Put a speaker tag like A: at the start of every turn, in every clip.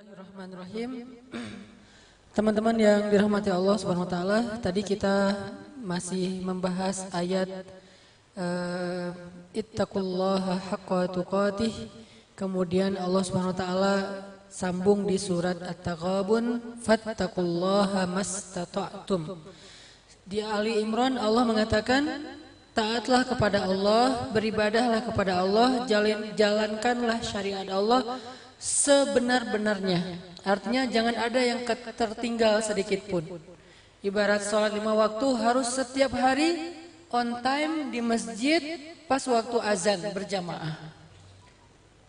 A: Bismillahirrahmanirrahim. Teman-teman yang dirahmati Allah Subhanahu wa taala, tadi kita masih membahas ayat ittaqullaha haqqa tuqatih. Kemudian Allah Subhanahu wa taala sambung di surat At-Taghabun, fattaqullaha mastata'tum. Di Ali Imran Allah mengatakan, taatlah kepada Allah, beribadahlah kepada Allah, jalankanlah syariat Allah sebenar-benarnya. Artinya jangan ada yang tertinggal sedikit pun. Ibarat sholat 5 waktu harus setiap hari on time di masjid pas waktu azan berjamaah.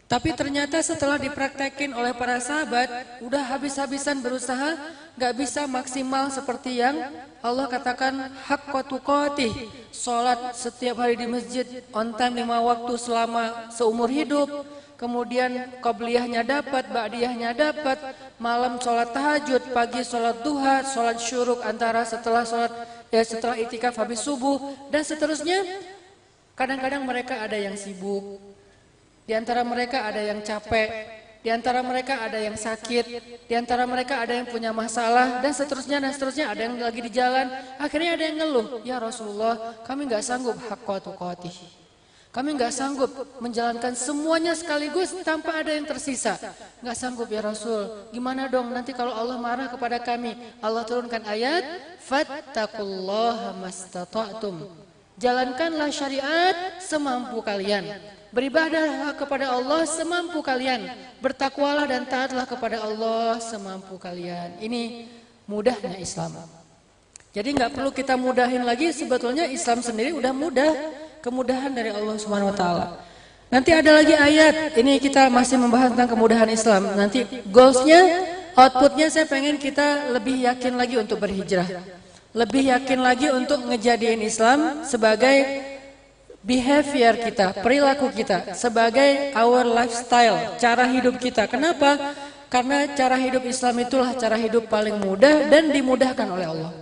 A: Tapi ternyata setelah dipraktekin oleh para sahabat, udah habis-habisan berusaha, gak bisa maksimal seperti yang Allah katakan haqqa tuqatih. Sholat setiap hari di masjid on time 5 waktu selama seumur hidup. Kemudian qabliyahnya dapat, ba'diyahnya dapat, malam sholat tahajud, pagi sholat duha, sholat syuruk antara setelah itikaf habis subuh, dan seterusnya. Kadang-kadang mereka ada yang sibuk, di antara mereka ada yang capek, di antara mereka ada yang sakit, di antara mereka ada yang punya masalah, dan seterusnya, ada yang lagi di jalan. Akhirnya ada yang ngeluh, ya Rasulullah, kami gak sanggup haqqa tuqatih. Kami nggak sanggup menjalankan semuanya sekaligus tanpa ada yang tersisa. Nggak sanggup ya Rasul. Gimana dong nanti kalau Allah marah kepada kami? Allah turunkan ayat, fattaqullaha mastata'tum. Jalankanlah syariat semampu kalian. Beribadahlah kepada Allah semampu kalian. Bertakwalah dan taatlah kepada Allah semampu kalian. Ini mudahnya Islam. Jadi nggak perlu kita mudahin lagi. Sebetulnya Islam sendiri udah mudah. Kemudahan dari Allah Subhanahu wa taala. Nanti ada lagi ayat. Ini kita masih membahas tentang kemudahan Islam. Nanti goalsnya, outputnya saya pengen kita lebih yakin lagi untuk berhijrah. Lebih yakin lagi untuk ngejadiin Islam sebagai behavior kita, perilaku kita, sebagai our lifestyle, cara hidup kita. Kenapa? Karena cara hidup Islam itulah cara hidup paling mudah dan dimudahkan oleh Allah.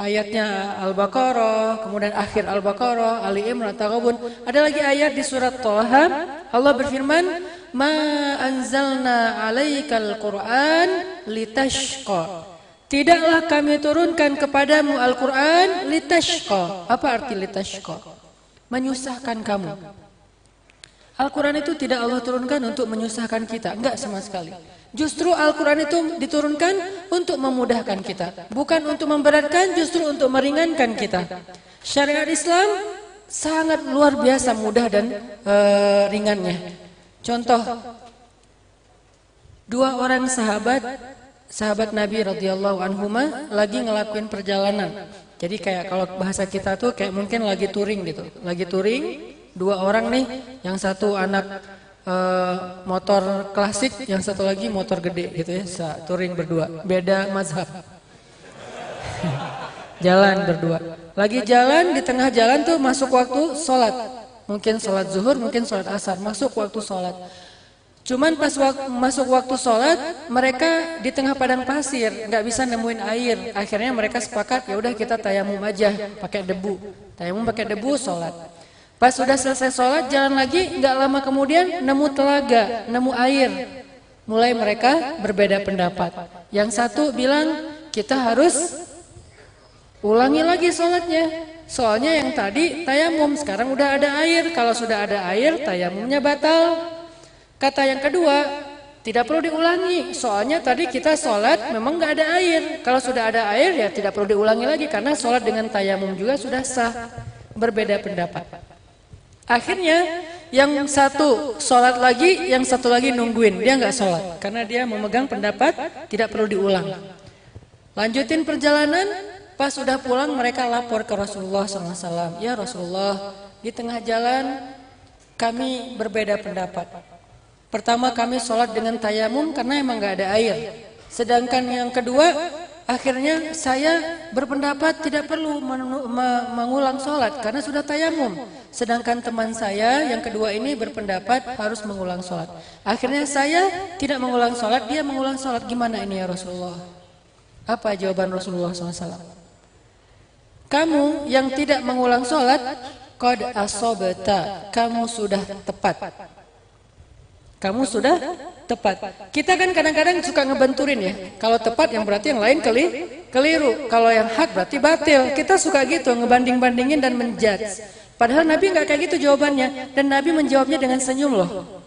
A: Ayatnya Al-Baqarah, kemudian akhir Al-Baqarah, Ali Imran, Taghabun. Ada lagi ayat di surat Thalah, Allah berfirman, "Ma anzalna 'alaikal Qur'an litashqa." Tidaklah kami turunkan kepadamu Al-Qur'an litashqa. Apa arti litashqa? Menyusahkan kamu. Al-Quran itu tidak Allah turunkan untuk menyusahkan kita, enggak sama sekali. Justru Al-Quran itu diturunkan untuk memudahkan kita, bukan untuk memberatkan, justru untuk meringankan kita. Syariat Islam sangat luar biasa mudah dan ringannya. Contoh, 2 orang sahabat Nabi radhiyallahu anhuma lagi ngelakuin perjalanan. Jadi kayak kalau bahasa kita tuh kayak mungkin lagi touring gitu, lagi touring. 2 orang nih, yang satu anak motor klasik, yang satu lagi motor gede gitu ya, touring berdua, beda mazhab. Jalan berdua. Lagi jalan, di tengah jalan tuh masuk waktu sholat. Mungkin sholat zuhur, mungkin sholat asar, masuk waktu sholat. Cuman pas masuk waktu sholat, mereka di tengah padang pasir, nggak bisa nemuin air. Akhirnya mereka sepakat, ya udah kita tayamum aja, pakai debu. Tayamum pakai debu, sholat. Pas sudah selesai sholat, jalan lagi, nggak lama kemudian nemu telaga, nemu air. Mulai mereka berbeda pendapat. Yang satu bilang, kita harus ulangi lagi sholatnya. Soalnya yang tadi tayamum, sekarang udah ada air. Kalau sudah ada air, tayamumnya batal. Kata yang kedua, tidak perlu diulangi. Soalnya tadi kita sholat memang nggak ada air. Kalau sudah ada air, ya tidak perlu diulangi lagi. Karena sholat dengan tayamum juga sudah sah. Berbeda pendapat. Akhirnya yang satu sholat lagi, yang satu lagi nungguin, dia nggak sholat karena dia memegang pendapat tidak perlu diulang. Lanjutin perjalanan, pas sudah pulang mereka lapor ke Rasulullah SAW. Ya Rasulullah, di tengah jalan kami berbeda pendapat. Pertama kami sholat dengan tayamum karena emang nggak ada air. Sedangkan yang kedua, akhirnya saya berpendapat tidak perlu mengulang sholat karena sudah tayamum. Sedangkan teman saya yang kedua ini berpendapat harus mengulang sholat. Akhirnya saya tidak mengulang sholat, dia mengulang sholat. Gimana ini ya Rasulullah? Apa jawaban Rasulullah SAW? Kamu yang tidak mengulang sholat, qad asobta, kamu sudah tepat. kamu sudah tepat. Kita kan kadang-kadang suka ngebenturin ya. Kalau tepat yang berarti yang lain keliru. Kalau yang hak berarti batil. Kita suka gitu ngebanding-bandingin dan menjudge. Padahal Nabi nggak kayak gitu jawabannya. Dan Nabi menjawabnya dengan senyum loh.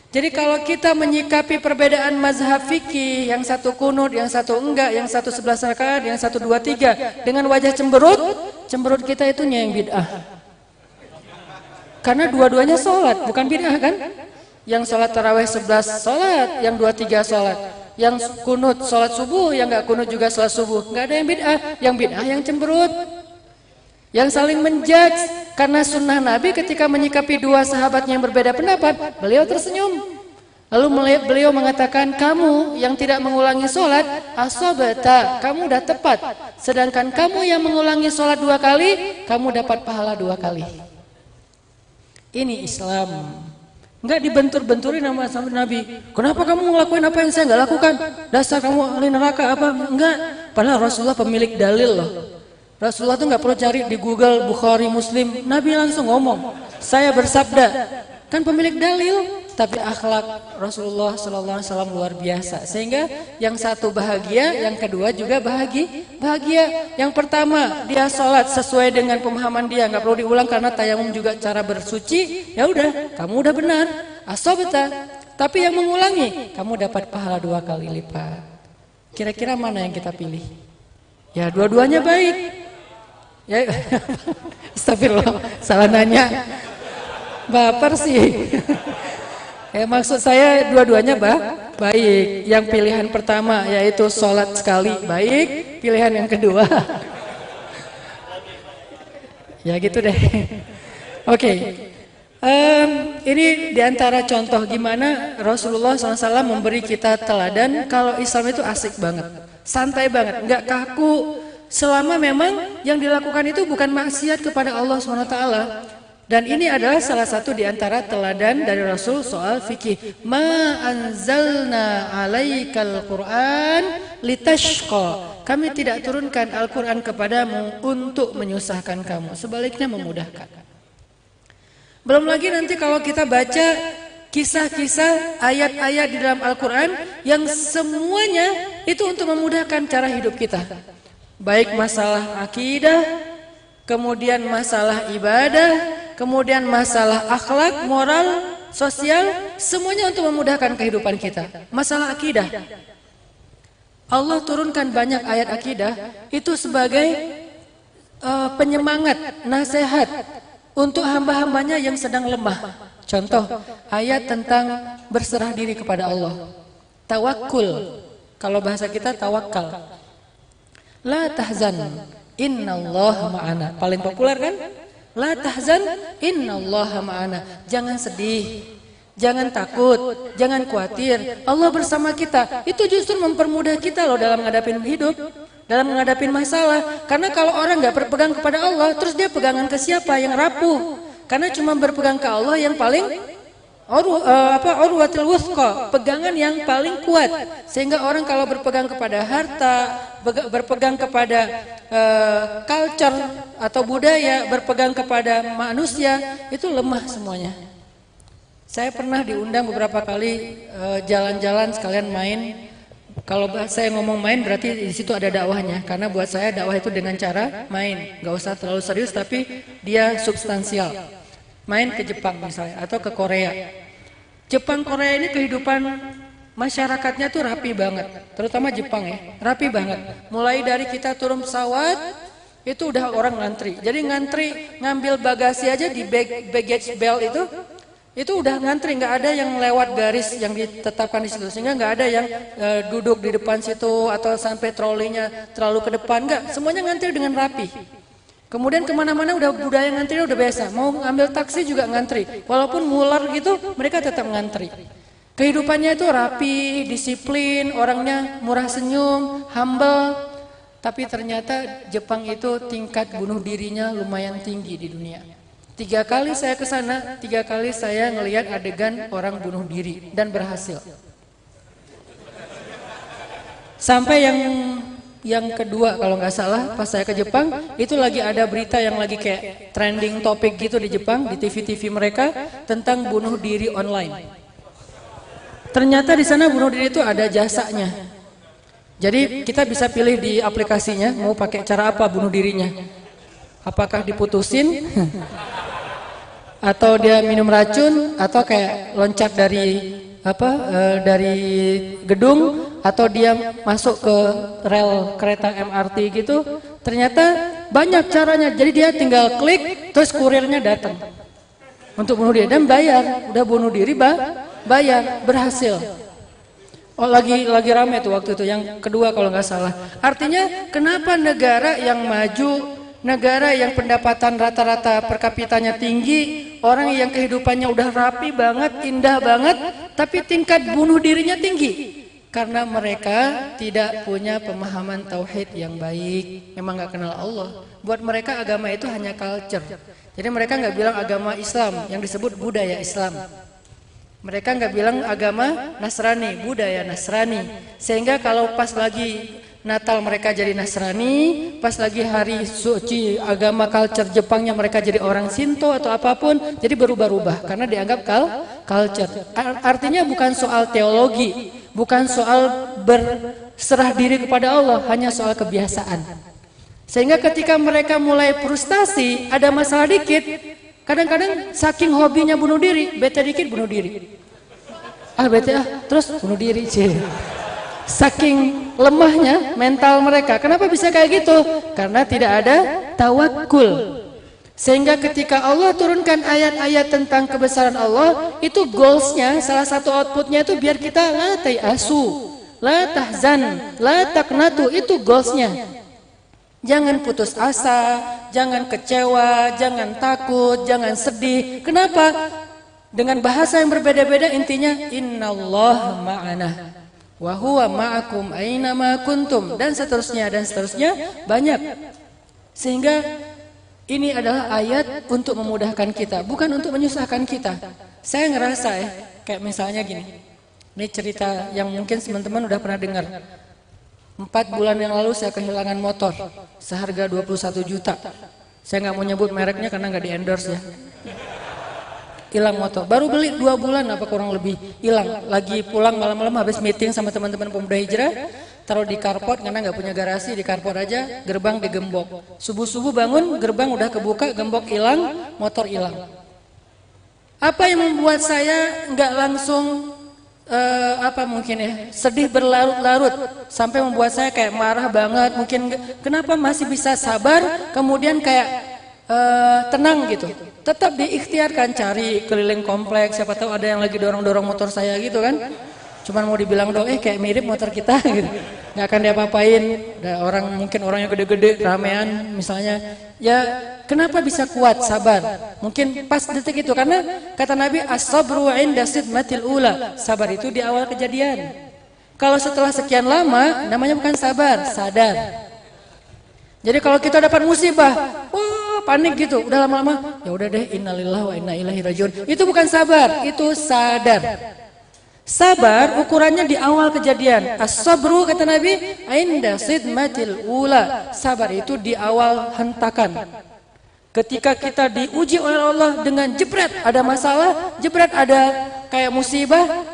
A: Jadi kalau kita menyikapi perbedaan mazhab fikih, yang satu kunut, yang satu enggak, yang satu 11 rakaat, yang satu 2, 3 dengan wajah cemberut kita itu yang bid'ah. Karena dua-duanya sholat, bukan bid'ah kan? Yang sholat tarawih 11 sholat, yang 2, 3 sholat. Yang kunut sholat subuh, yang enggak kunut juga sholat subuh. Enggak ada yang bid'ah, yang bid'ah yang cemberut. Yang saling menjudge. Karena sunnah Nabi ketika menyikapi dua sahabatnya yang berbeda pendapat, beliau tersenyum. Lalu beliau mengatakan, kamu yang tidak mengulangi sholat, asobata, kamu udah tepat. Sedangkan kamu yang mengulangi sholat 2 kali, kamu dapat pahala 2 kali. Ini Islam. Enggak dibentur-benturin sama Nabi. Kenapa kamu ngelakuin apa yang saya enggak lakukan? Dasar kamu ahli neraka apa? Enggak. Padahal Rasulullah pemilik dalil loh. Rasulullah tuh enggak perlu cari di Google Bukhari Muslim. Nabi langsung ngomong, saya bersabda. Kan pemilik dalil. Tapi akhlak Rasulullah SAW luar biasa. Sehingga yang satu bahagia, yang kedua juga bahagia. Yang pertama dia sholat sesuai dengan pemahaman dia, nggak perlu diulang karena tayamum juga cara bersuci. Ya udah, kamu udah benar. Asobeta. Tapi yang mengulangi, kamu dapat pahala 2 kali lipat. Kira-kira mana yang kita pilih? Ya dua-duanya baik. Ya, astagfirullah, salah nanya. Baper sih. Maksud saya dua-duanya baik. Yang pilihan pertama yaitu sholat sekali baik. Pilihan yang kedua ya gitu deh. Oke. Ini diantara contoh gimana Rasulullah SAW memberi kita teladan. Kalau Islam itu asik banget, santai banget, nggak kaku. Selama memang yang dilakukan itu bukan maksiat kepada Allah SWT. Dan ini adalah salah satu di antara teladan dari Rasul soal fikih. Ma anzalna alaikal Qur'an litashqa. Kami tidak turunkan Al-Qur'an kepadamu untuk menyusahkan kamu, sebaliknya memudahkan. Belum lagi nanti kalau kita baca kisah-kisah ayat-ayat di dalam Al-Qur'an yang semuanya itu untuk memudahkan cara hidup kita. Baik masalah akidah, kemudian masalah ibadah, kemudian masalah akhlak, moral, sosial, semuanya untuk memudahkan kehidupan kita. Masalah akidah, Allah turunkan banyak ayat akidah itu sebagai penyemangat, nasihat untuk hamba-hambanya yang sedang lemah. Contoh, ayat tentang berserah diri kepada Allah. Tawakul, kalau bahasa kita tawakal. La tahzan, innallaha ma'ana. Paling populer kan? La tahzan, innallaha ma'ana. Jangan sedih, jangan takut, jangan khawatir. Allah bersama kita. Itu justru mempermudah kita loh dalam menghadapi hidup, dalam menghadapi masalah. Karena kalau orang nggak berpegang kepada Allah, terus dia pegangan ke siapa? Yang rapuh. Karena cuma berpegang ke Allah yang paling urwatul wuthqa, pegangan yang paling kuat. Sehingga orang kalau berpegang kepada harta, berpegang kepada culture atau budaya, berpegang kepada manusia, itu lemah semuanya. Saya pernah diundang beberapa kali jalan-jalan sekalian main. Kalau saya ngomong main berarti di situ ada dakwahnya. Karena buat saya dakwah itu dengan cara main, nggak usah terlalu serius tapi dia substansial. Main ke Jepang misalnya atau ke Korea. Jepang Korea ini kehidupan masyarakatnya tuh rapi banget, terutama Jepang ya, rapi banget. Mulai dari kita turun pesawat itu udah orang ngantri. Jadi ngantri ngambil bagasi aja di baggage belt itu udah ngantri, nggak ada yang lewat garis yang ditetapkan di situ. Sehingga nggak ada yang duduk di depan situ atau sampai trolinya terlalu ke depan, nggak. Semuanya ngantri dengan rapi. Kemudian kemana-mana udah budaya ngantri udah biasa. Mau ngambil taksi juga ngantri. Walaupun ngular gitu, mereka tetap ngantri. Kehidupannya itu rapi, disiplin, orangnya murah senyum, humble. Tapi ternyata Jepang itu tingkat bunuh dirinya lumayan tinggi di dunia. 3 kali saya ke sana, 3 kali saya ngelihat adegan orang bunuh diri dan berhasil. Sampai yang kedua kalau nggak salah pas saya ke Jepang itu lagi ada berita yang lagi kayak trending topik gitu di Jepang di TV-TV mereka tentang bunuh diri online. Ternyata di sana bunuh diri itu ada jasanya. Jadi kita bisa pilih di aplikasinya mau pakai cara apa bunuh dirinya. Apakah diputusin atau dia minum racun atau kayak loncat dari dari gedung atau dia masuk ke rel kereta MRT gitu. Ternyata banyak caranya. Jadi dia tinggal klik terus kurirnya datang untuk bunuh diri dan bayar. Udah bunuh diri bayar, berhasil. Oh lagi rame tuh waktu itu yang kedua kalau nggak salah. Artinya kenapa negara yang maju, negara yang pendapatan rata-rata per kapitanya tinggi, orang yang kehidupannya udah rapi banget, indah banget, tapi tingkat bunuh dirinya tinggi? Karena mereka tidak punya pemahaman tauhid yang baik, memang nggak kenal Allah. Buat mereka agama itu hanya culture. Jadi mereka nggak bilang agama Islam, yang disebut budaya Islam. Mereka nggak bilang agama Nasrani, budaya Nasrani. Sehingga kalau pas lagi Natal mereka jadi Nasrani, pas lagi hari suci agama culture Jepangnya mereka jadi orang Shinto atau apapun, jadi berubah-ubah karena dianggap culture. Artinya bukan soal teologi, bukan soal berserah diri kepada Allah, hanya soal kebiasaan. Sehingga ketika mereka mulai frustasi, ada masalah dikit, kadang-kadang saking hobinya bunuh diri, bete dikit bunuh diri. Bete terus bunuh diri sih. Saking lemahnya mental mereka. Kenapa bisa kayak gitu? Karena tidak ada tawakul. Sehingga ketika Allah turunkan ayat-ayat tentang kebesaran Allah, itu goalsnya, salah satu outputnya itu biar kita la tayasu, la tahzan, la taqnatu, itu goalsnya. Jangan putus asa, jangan kecewa, jangan takut, jangan sedih. Kenapa? Dengan bahasa yang berbeda-beda intinya innallaha ma'ana wa huwa ma'akum aina ma kuntum dan seterusnya banyak. Sehingga ini adalah ayat untuk memudahkan kita, bukan untuk menyusahkan kita. Saya ngerasa kayak misalnya gini. Ini cerita yang mungkin teman-teman udah pernah dengar. 4 bulan yang lalu saya kehilangan motor seharga 21 juta. Saya nggak mau nyebut mereknya karena nggak di endorse ya. Hilang motor, baru beli 2 bulan apa kurang lebih hilang. Lagi pulang malam-malam habis meeting sama teman-teman pemuda hijrah, taruh di carport karena nggak punya garasi, di carport aja, gerbang digembok. Subuh-subuh bangun, gerbang udah kebuka, gembok hilang, motor hilang. Apa yang membuat saya nggak langsung sedih berlarut-larut sampai membuat saya kayak marah banget, mungkin kenapa masih bisa sabar, kemudian kayak tenang gitu. Tetap diikhtiarkan, cari keliling kompleks, siapa tahu ada yang lagi dorong-dorong motor saya gitu kan. Cuman mau dibilang dong, kayak mirip motor kita gitu. Nggak akan diapa-apain. Ada orang, mungkin orangnya gede-gede, ramean misalnya. Ya kenapa bisa kuat, sabar? Mungkin pas detik itu, karena kata Nabi, as-sabru 'inda sidmatil ula. Sabar itu di awal kejadian. Kalau setelah sekian lama, namanya bukan sabar, sadar. Jadi kalau kita dapat musibah, panik gitu, udah lama-lama, ya udah deh, innalillahi wa inna ilaihi rajiun. Itu bukan sabar, itu sadar. Sabar ukurannya di awal kejadian. As-sabru kata Nabi, inda sidmatil ula. Sabar itu di awal hentakan. Ketika kita diuji oleh Allah dengan jebret ada masalah, jebret ada kayak musibah,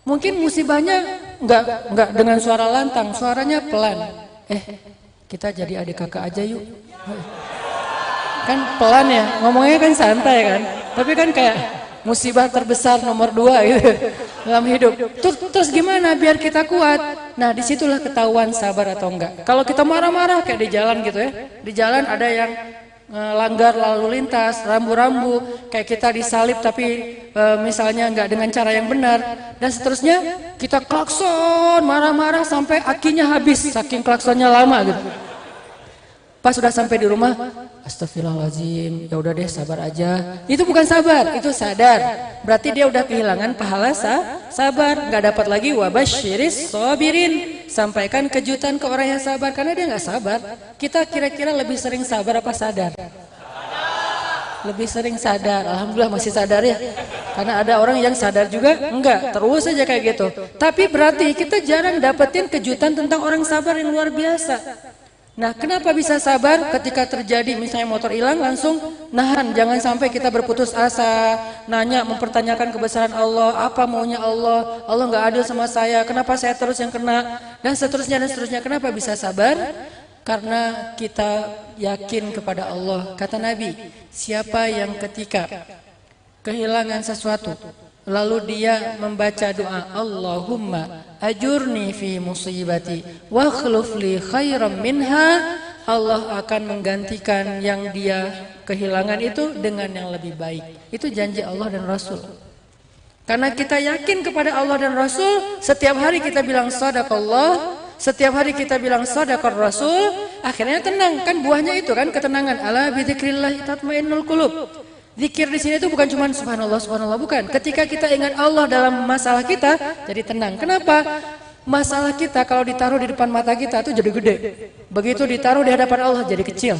A: mungkin musibahnya enggak dengan suara lantang, suaranya pelan. Kita jadi adik kakak aja yuk. Kan pelan ya, ngomongnya kan santai kan. Tapi kan kayak musibah terbesar nomor 2 gitu dalam hidup. Terus gimana biar kita kuat? Nah disitulah ketahuan sabar atau enggak. Kalau kita marah-marah kayak di jalan gitu ya. Di jalan ada yang langgar lalu lintas, rambu-rambu, kayak kita disalib tapi misalnya enggak dengan cara yang benar dan seterusnya, kita klakson marah-marah sampai akinya habis saking klaksonnya lama gitu. Pas sudah sampai di rumah, astagfirullahaladzim, ya udah deh sabar aja. Itu bukan sabar, itu sadar. Berarti dia udah kehilangan pahala sabar, nggak dapat lagi wabasyiris sabirin. Sampaikan kejutan ke orang yang sabar karena dia nggak sabar. Kita kira-kira lebih sering sabar apa sadar? Lebih sering sadar. Alhamdulillah masih sadar ya. Karena ada orang yang sadar juga enggak, terus aja kayak gitu. Tapi berarti kita jarang dapetin kejutan tentang orang sabar yang luar biasa. Nah, kenapa bisa sabar ketika terjadi misalnya motor hilang langsung nahan, jangan sampai kita berputus asa, nanya, mempertanyakan kebesaran Allah, apa maunya Allah, Allah nggak adil sama saya, kenapa saya terus yang kena, dan seterusnya dan seterusnya. Kenapa bisa sabar? Karena kita yakin kepada Allah. Kata Nabi, siapa yang ketika kehilangan sesuatu, lalu dia membaca doa, Allahumma ajurni fi musibati wa akhlif li khairan minha, Allah akan menggantikan yang dia kehilangan itu dengan yang lebih baik. Itu janji Allah dan Rasul. Karena kita yakin kepada Allah dan Rasul, setiap hari kita bilang sadaqallah, setiap hari kita bilang sadaqar Rasul, akhirnya tenang. Kan buahnya itu kan ketenangan. Ala bidzikrillah tatmainnul qulub. Zikir di sini itu bukan cuma subhanallah subhanallah, bukan. Ketika kita ingat Allah dalam masalah kita, jadi tenang. Kenapa? Masalah kita kalau ditaruh di depan mata kita itu jadi gede. Begitu ditaruh di hadapan Allah jadi kecil.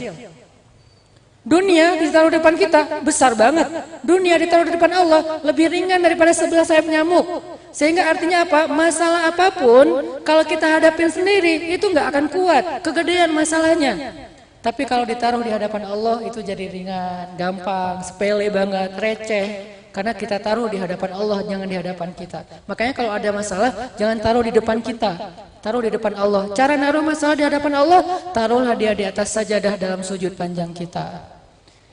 A: Dunia ditaruh di depan kita besar banget. Dunia ditaruh di depan Allah lebih ringan daripada sebelah sayap nyamuk. Sehingga artinya apa? Masalah apapun kalau kita hadapin sendiri itu nggak akan kuat. Kegedean masalahnya. Tapi kalau ditaruh di hadapan Allah itu jadi ringan, gampang, sepele banget, receh. Karena kita taruh di hadapan Allah, jangan di hadapan kita. Makanya kalau ada masalah, jangan taruh di depan kita. Taruh di depan Allah. Cara naruh masalah di hadapan Allah, taruhlah dia di atas sajadah dalam sujud panjang kita.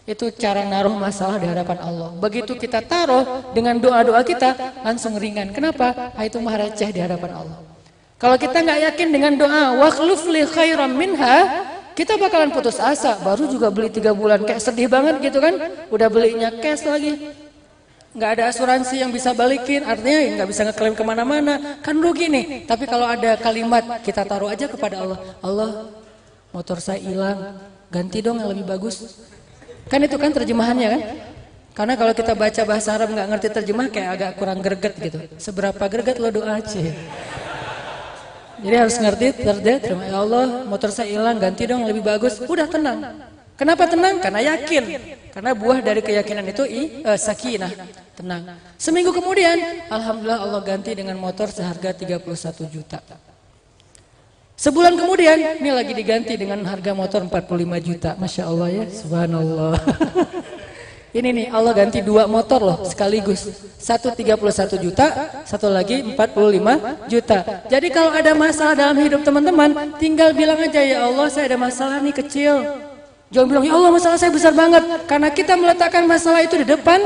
A: Itu cara naruh masalah di hadapan Allah. Begitu kita taruh dengan doa-doa kita, langsung ringan. Kenapa? Itu mah receh di hadapan Allah. Kalau kita nggak yakin dengan doa, wakhluf li khairam minha, kita bakalan putus asa. Baru juga beli 3 bulan, kayak sedih banget gitu kan. Udah belinya cash lagi. Nggak ada asuransi yang bisa balikin, artinya nggak bisa ngeklaim kemana-mana, kan rugi nih. Tapi kalau ada kalimat, kita taruh aja kepada Allah. Allah, motor saya hilang, ganti dong yang lebih bagus. Kan itu kan terjemahannya kan. Karena kalau kita baca bahasa Arab nggak ngerti terjemah, kayak agak kurang greget gitu. Seberapa greget lo doa aja. Jadi harus ngerti, terima ya Allah, motor saya hilang, ganti dong yang lebih bagus. Udah tenang. Kenapa tenang? Karena yakin. Karena buah dari keyakinan itu sakinah, tenang. Seminggu kemudian, alhamdulillah Allah ganti dengan motor seharga 31 juta. Sebulan kemudian, ini lagi diganti dengan harga motor 45 juta. Masya Allah ya, subhanallah. Ini nih, Allah ganti 2 motor loh sekaligus. Satu 31 juta, satu lagi 45 juta. Jadi kalau ada masalah dalam hidup teman-teman, tinggal bilang aja, ya Allah saya ada masalah nih kecil. Jangan bilang, ya Allah masalah saya besar banget. Karena kita meletakkan masalah itu di depan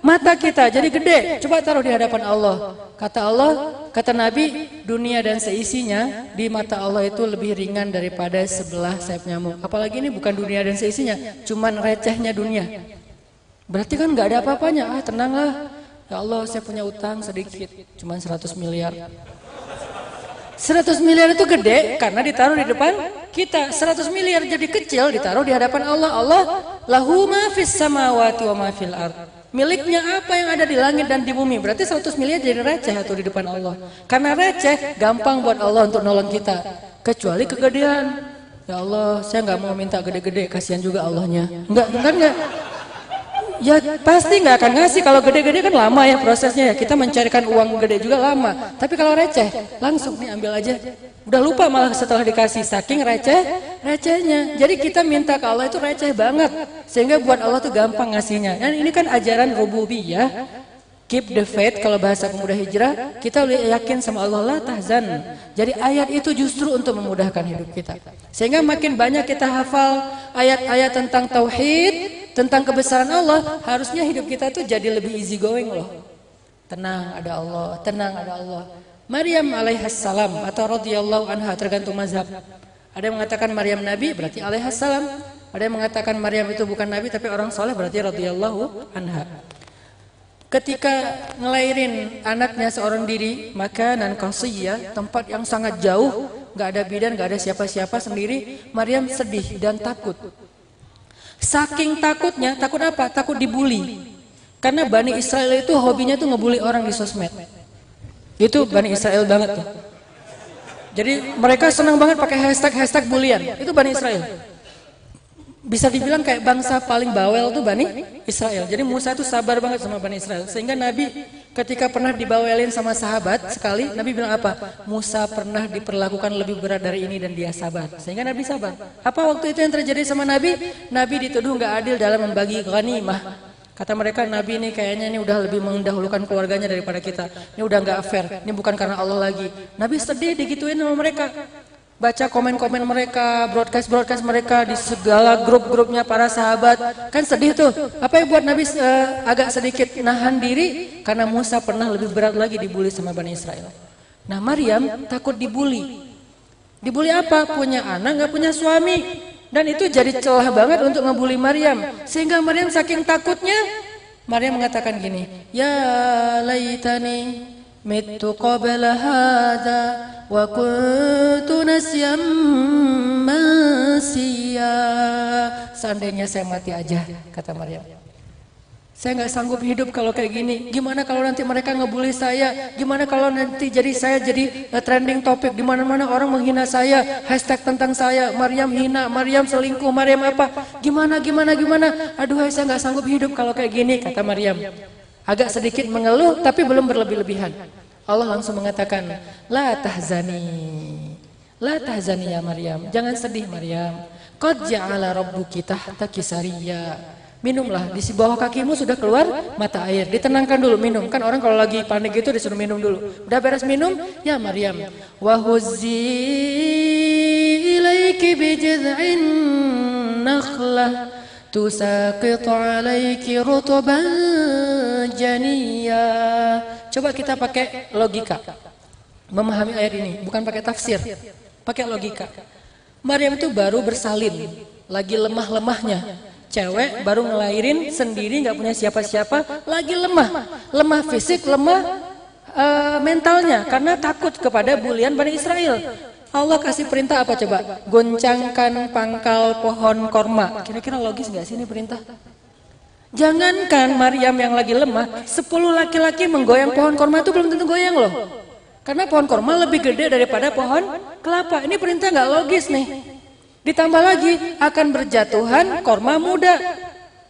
A: mata kita, jadi gede. Coba taruh di hadapan Allah. Kata Allah, kata Nabi, dunia dan seisinya di mata Allah itu lebih ringan daripada sebelah sayap nyamuk. Apalagi ini bukan dunia dan seisinya, cuman recehnya dunia. Berarti kan nggak ada apa-apanya. Tenanglah. Ya Allah saya punya utang sedikit, cuman 100 miliar. 100 miliar itu gede karena ditaruh di depan kita. 100 miliar jadi kecil ditaruh di hadapan Allah. Allah lahu ma fis samawati wa ma fil ard. Miliknya apa yang ada di langit dan di bumi. Berarti 100 miliar jadi receh atau di depan Allah. Karena receh gampang buat Allah untuk nolong kita. Kecuali kegedean. Ya Allah saya nggak mau minta gede-gede, kasihan juga Allahnya. Enggak. Ya pasti nggak akan ngasih. Kalau gede-gede kan lama ya prosesnya ya. Kita mencarikan uang gede juga lama. Tapi kalau receh langsung nih ambil aja. Udah lupa malah setelah dikasih, saking recehnya. Jadi kita minta ke Allah itu receh banget. Sehingga buat Allah tuh gampang ngasihnya. Dan ini kan ajaran rububiyah. Keep the faith, kalau bahasa pemuda hijrah, kita yakin sama Allah, la tahzan. Jadi ayat itu justru untuk memudahkan hidup kita. Sehingga makin banyak kita hafal ayat-ayat tentang tauhid, tentang kebesaran Allah, harusnya hidup kita tuh jadi lebih easy going loh. Tenang ada Allah, tenang ada Allah. Maryam alaihassalam atau radhiyallahu anha, tergantung mazhab. Ada yang mengatakan Maryam nabi, berarti alaihassalam. Ada yang mengatakan Maryam itu bukan nabi tapi orang soleh, berarti radhiyallahu anha. Ketika ngelahirin anaknya seorang diri, maka nan qasiyah, tempat yang sangat jauh, nggak ada bidan, nggak ada siapa-siapa, sendiri, Maryam sedih dan takut. Saking takutnya, takut apa? Takut dibully. Karena Bani Israel itu hobinya tuh ngebully orang di sosmed. Itu Bani Israel banget tuh. Jadi mereka senang banget pakai hashtag bulian. Itu Bani Israel. bisa dibilang kayak bangsa paling bawel tuh Bani Israel. Jadi Musa itu sabar banget sama Bani Israel. Sehingga Nabi ketika pernah dibawelin sama sahabat sekali, Nabi bilang apa? Musa pernah diperlakukan lebih berat dari ini dan dia sabar. Sehingga Nabi sabar. Apa waktu itu yang terjadi sama Nabi? Nabi dituduh nggak adil dalam membagi ghanimah. Kata mereka, Nabi ini kayaknya ini udah lebih mendahulukan keluarganya daripada kita. Ini udah nggak fair. Ini bukan karena Allah lagi. Nabi sedih digituin sama mereka. Baca komen-komen mereka, broadcast mereka di segala grup-grupnya para sahabat. Kan sedih tuh. Apa yang buat Nabi agak sedikit nahan diri? Karena Musa pernah lebih berat lagi dibully sama Bani Israel. Nah Maryam takut dibully. Dibully apa? Punya anak, nggak punya suami. Dan itu jadi celah banget untuk ngebully Maryam. Sehingga Maryam saking takutnya, Maryam mengatakan gini, Ya laitani mittu qabla hadha wa kuntu nasyan mansiya. Seandainya saya mati aja, kata Maryam. Saya nggak sanggup hidup kalau kayak gini. Gimana kalau nanti mereka ngebully saya? Gimana kalau nanti saya jadi trending topik di mana-mana orang menghina saya, hashtag tentang saya, Maryam hina, Maryam selingkuh, Maryam apa? Gimana? Aduh, saya nggak sanggup hidup kalau kayak gini, kata Maryam. Agak sedikit mengeluh tapi belum berlebih-lebihan. Allah langsung mengatakan, La tahzani ya Maryam. Jangan sedih Maryam. Qad ja'ala rabbuki tahtaki sariyya. Minumlah, di bawah kakimu sudah keluar mata air. Ditenangkan dulu, minum. Kan orang kalau lagi panik gitu disuruh minum dulu. Udah beres minum, ya Maryam. Wa huzzi ilaiki bijad'in nakhlah tusaqit 'alaiki rutban janiyya. Coba kita pakai logika. Memahami ayat ini, bukan pakai tafsir. Pakai logika. Maryam itu baru bersalin, lagi lemah-lemahnya. Cewek baru ngelahirin sendiri, nggak punya siapa-siapa, lagi lemah fisik, lemah mentalnya karena takut kepada bulian Bani Israel. Allah kasih perintah apa coba? Goncangkan pangkal pohon korma. Kira-kira logis nggak sih ini perintah? Jangankan Maryam yang lagi lemah, 10 laki-laki menggoyang pohon korma itu belum tentu goyang loh. Karena pohon korma lebih gede daripada pohon kelapa. Ini perintah nggak logis nih. Ditambah lagi akan berjatuhan korma muda.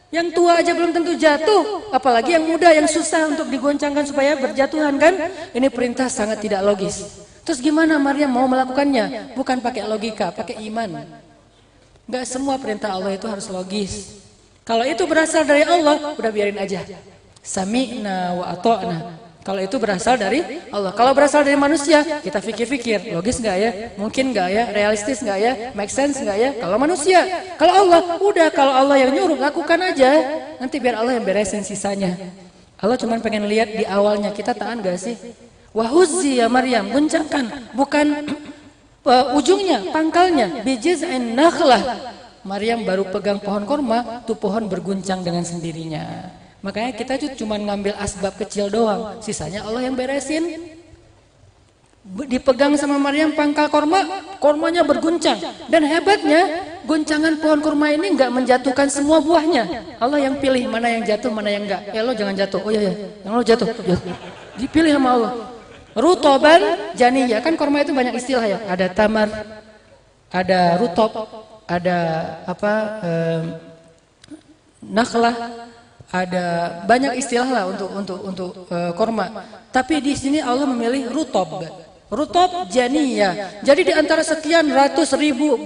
A: Yang tua aja belum tentu jatuh, apalagi yang muda yang susah untuk digoncangkan supaya berjatuhan kan? Ini perintah sangat tidak logis. Terus gimana Maryam mau melakukannya? Bukan pakai logika, pakai iman. Gak semua perintah Allah itu harus logis. Kalau itu berasal dari Allah, udah biarin aja. Sami'na wa ata'na. Kalau itu berasal dari Allah. Kalau berasal dari manusia, kita pikir-pikir, logis nggak ya? Mungkin nggak ya? Realistis nggak ya? Make sense nggak ya? Kalau manusia, kalau Allah, udah kalau Allah yang nyuruh, lakukan aja. Nanti biar Allah yang beresin sisanya. Allah cuma pengen lihat di awalnya kita tahan nggak sih? Wahuzzi ya Maryam, goncangkan, bukan ujungnya, pangkalnya. Bijiz'in nakhlah. Maryam baru pegang pohon korma, tuh pohon berguncang dengan sendirinya. Makanya kita cuma ngambil asbab kecil doang, sisanya Allah yang beresin. Dipegang sama Maryam pangkal korma, kormanya berguncang. Dan hebatnya, goncangan pohon korma ini nggak menjatuhkan semua buahnya. Allah yang pilih mana yang jatuh, mana yang enggak. Ya lo jangan jatuh. Oh iya, yang lo jatuh. Dipilih sama Allah. Rutoban janiyah, kan korma itu banyak istilah ya. Ada tamar, ada rutop, ada nakhlah. Ada banyak istilah lah untuk korma. Tapi di sini Allah memilih rutob. Rutob janiyah. Jadi di antara sekian ratus ribu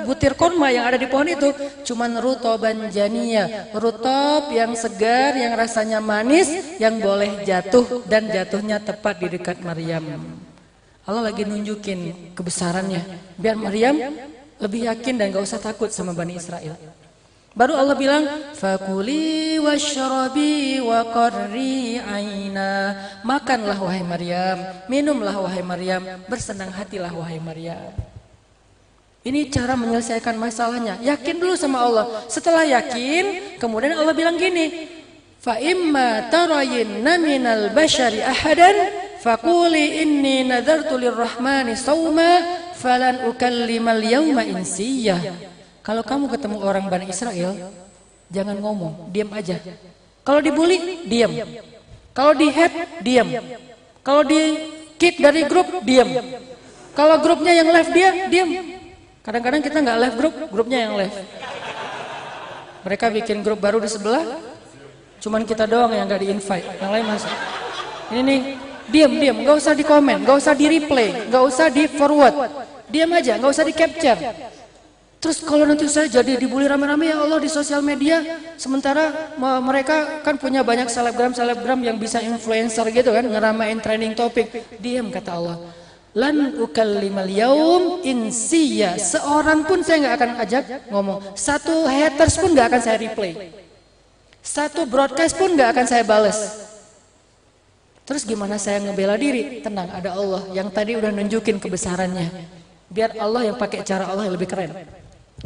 A: butir korma yang ada di pohon itu, cuman rutoban janiyah. Rutob yang segar, yang rasanya manis, yang boleh jatuh dan jatuhnya tepat di dekat Maryam. Allah lagi nunjukin kebesarannya biar Maryam lebih yakin dan gak usah takut sama Bani Israel. Baru Allah bilang, fakuli washrabi wa qarri aina. Makanlah wahai Maryam, minumlah wahai Maryam, bersenang hatilah wahai Maryam. Ini cara menyelesaikan masalahnya. Yakin dulu sama Allah. Setelah yakin, kemudian Allah bilang gini, fa imma tarayinna minal bashari ahadan faquli inni nadartu lirrahmani sawma falan ukallimal yawma insiyah. Kalau kamu ketemu orang Bani Israel, jangan ngomong, diam aja. Kalau dibully, diam. Kalau di-hate, diam. Kalau di-kick dari grup, diam. Kalau grupnya yang left dia, diam. Kadang-kadang kita nggak live grup, grupnya yang live. Mereka bikin grup baru di sebelah, cuman kita doang yang nggak di-invite, yang lain masuk. Ini nih, diam, nggak usah di-komen, nggak usah di-replay, nggak usah di-forward. Diam aja, nggak usah di-capture. Terus kalau nanti saya jadi dibully rame-rame ya Allah di sosial media, sementara mereka kan punya banyak selebgram yang bisa influencer gitu kan, ngeramain trending topik. Diam kata Allah. Lan ukallimal yaum insiya. Seorang pun saya nggak akan ajak ngomong. Satu haters pun nggak akan saya replay. Satu broadcast pun nggak akan saya balas. Terus gimana saya ngebela diri? Tenang, ada Allah yang tadi udah nunjukin kebesarannya. Biar Allah yang pakai cara Allah yang lebih keren.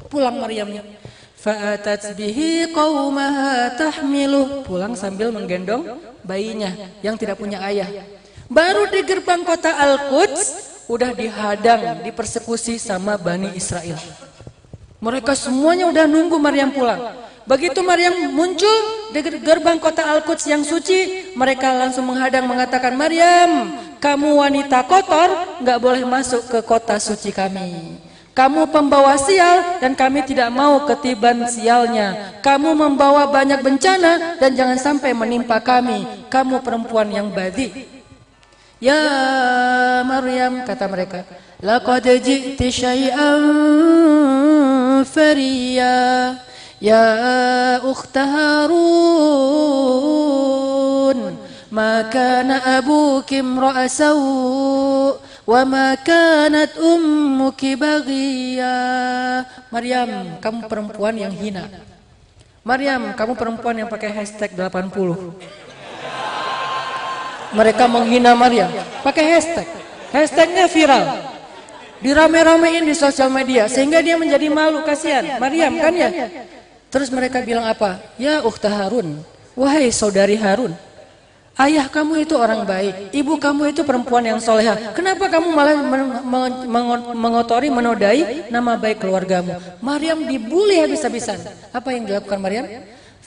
A: Pulang Maryamnya. Fa'atat bihi qaumaha tahmiluh. Pulang sambil menggendong bayinya yang tidak punya ayah. Baru di gerbang kota Al-Quds udah dihadang, dipersekusi sama Bani Israel. Mereka semuanya udah nunggu Maryam pulang. Begitu Maryam muncul di gerbang kota Al-Quds yang suci, mereka langsung menghadang mengatakan, Maryam, kamu wanita kotor, nggak boleh masuk ke kota suci kami. Kamu pembawa sial dan kami tidak mau ketiban sialnya. Kamu membawa banyak bencana dan jangan sampai menimpa kami. Kamu perempuan yang badi. Ya Maryam, kata mereka, laqad ji'ti syai'an fariya ya ukhta Harun ma kana abuki imra'a saw' wa ma kanat ummuki baghiya. Maryam, kamu perempuan yang hina. Maryam, kamu perempuan yang pakai hashtag 80. Mereka menghina Maryam, pakai hashtag. Hashtagnya viral. Dirame-ramein di sosial media sehingga dia menjadi malu, kasihan. Maryam kan ya? Terus mereka bilang apa? Ya ukhta Harun, wahai saudari Harun. Ayah kamu itu orang baik, ibu kamu itu perempuan yang soleha. Kenapa kamu malah mengotori, menodai nama baik keluargamu? Maryam dibully habis-habisan. Apa yang dilakukan Maryam?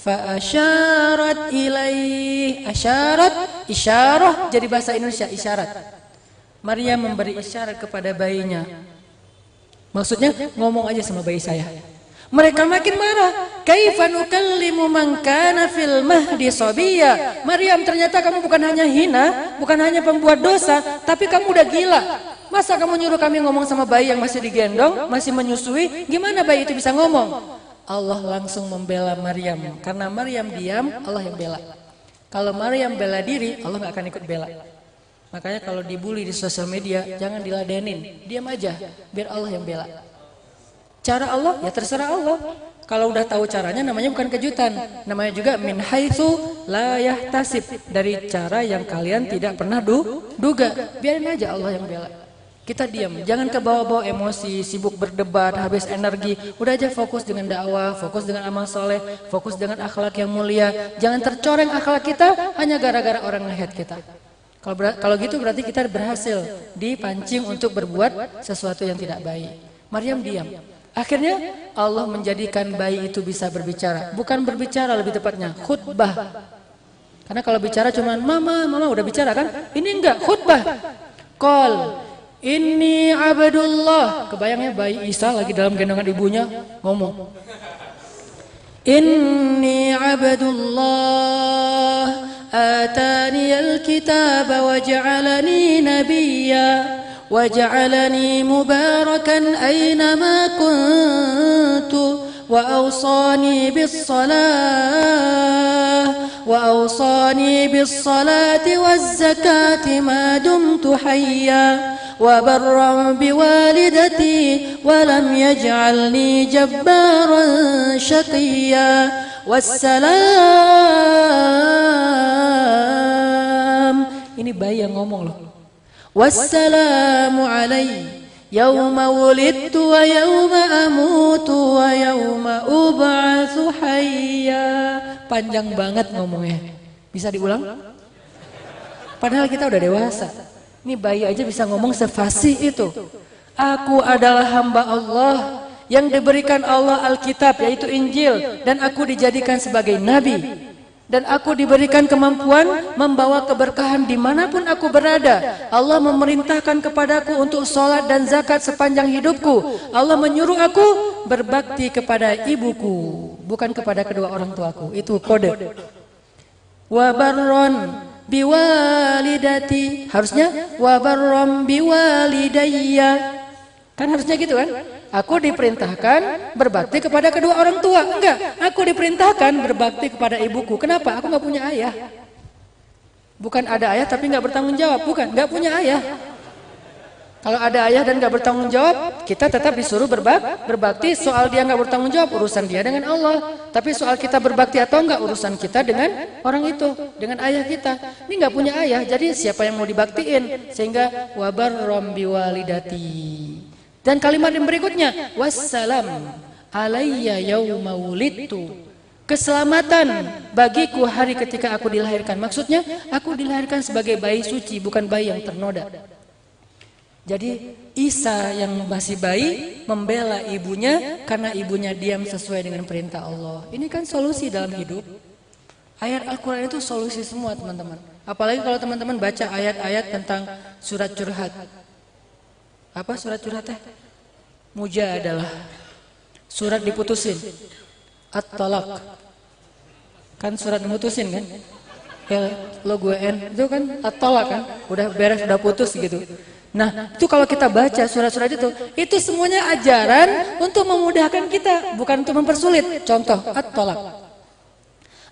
A: Fa'asyarat ilaih. Asyarat, isyarah jadi bahasa Indonesia, isyarat. Maryam memberi isyarat kepada bayinya. Maksudnya ngomong aja sama bayi saya. Mereka makin marah. Kaifa nukallimu man kana fil mahdi sabiyya. Maryam, ternyata kamu bukan hanya hina, bukan hanya pembuat dosa, tapi kamu udah gila. Masa kamu nyuruh kami ngomong sama bayi yang masih digendong, masih menyusui? Gimana bayi itu bisa ngomong? Allah langsung membela Maryam. Karena Maryam diam, Allah yang bela. Kalau Maryam bela diri, Allah nggak akan ikut bela. Makanya kalau dibully di sosial media, jangan diladenin. Diam aja, biar Allah yang bela. Cara Allah, ya terserah Allah. Kalau udah tahu caranya, namanya bukan kejutan. Namanya juga min haitsu la yahtasib. Dari cara yang kalian tidak pernah duga. Biarin aja Allah yang bela. Kita diam, jangan kebawa-bawa emosi, sibuk berdebat, habis energi. Udah aja fokus dengan dakwah, fokus dengan amal soleh, fokus dengan akhlak yang mulia. Jangan tercoreng akhlak kita hanya gara-gara orang nge-hate kita. Kalau gitu berarti kita berhasil dipancing untuk berbuat sesuatu yang tidak baik. Maryam diam. Akhirnya Allah menjadikan bayi itu bisa berbicara. Bukan berbicara, lebih tepatnya khutbah. Karena kalau bicara cuman mama udah bicara kan? Ini enggak, khutbah. Qol Inni abdullah. Kebayangnya bayi Isa lagi dalam gendongan ibunya ngomong. Inni abdullah atani al-kitaba wa ja'alani nabiyya wa ja'alani mubarakan aynama kuntu wa awsani bis-salati waz-zakati ma dumtu hayya وبرا بوالدتي ولم يجعلني جبارا شقيا والسلام. Ini bayi yang ngomong loh. Wassalamu alaihi yauma wulidtu wa yauma amutu wa yauma ub'atsu hayya. Panjang banget ngomongnya. Bisa diulang? Padahal kita udah dewasa. Ini bayi aja bisa ngomong sefasih itu. Aku adalah hamba Allah yang diberikan Allah Alkitab yaitu Injil dan aku dijadikan sebagai nabi. Dan aku diberikan kemampuan membawa keberkahan dimanapun aku berada. Allah memerintahkan kepadaku untuk sholat dan zakat sepanjang hidupku. Allah menyuruh aku berbakti kepada ibuku, bukan kepada kedua orang tuaku. Itu kode. Wa barron biwalidati. Harusnya wa barron biwalidayya. Kan harusnya gitu kan? Aku diperintahkan berbakti kepada kedua orang tua. Enggak, aku diperintahkan berbakti kepada ibuku. Kenapa? Aku nggak punya ayah. Bukan ada ayah tapi nggak bertanggung jawab. Bukan, nggak punya ayah. Kalau ada ayah dan nggak bertanggung jawab, kita tetap disuruh berbakti. Soal dia nggak bertanggung jawab, urusan dia dengan Allah. Tapi soal kita berbakti atau enggak, urusan kita dengan orang itu, dengan ayah kita. Ini nggak punya ayah, jadi siapa yang mau dibaktiin? Sehingga wabarrom biwalidati. Dan kalimat yang berikutnya, wassalam alayya yauma wulidtu. Keselamatan bagiku hari ketika aku dilahirkan. Maksudnya, aku dilahirkan sebagai bayi suci, bukan bayi yang ternoda. Jadi Isa yang masih bayi membela ibunya karena ibunya diam sesuai dengan perintah Allah. Ini kan solusi dalam hidup. Ayat Al-Quran itu solusi semua teman-teman. Apalagi kalau teman-teman baca ayat-ayat tentang surat curhat. Apa surat curhat teh? Mujadalah. Surat diputusin. At-talaq. Kan surat diputusin kan? Ya, lo gue N itu kan at-talaq kan? Udah beres, udah putus gitu. Nah, itu kalau kita baca surat-surat itu semuanya ajaran untuk memudahkan kita, bukan untuk mempersulit. Contoh, at-talaq.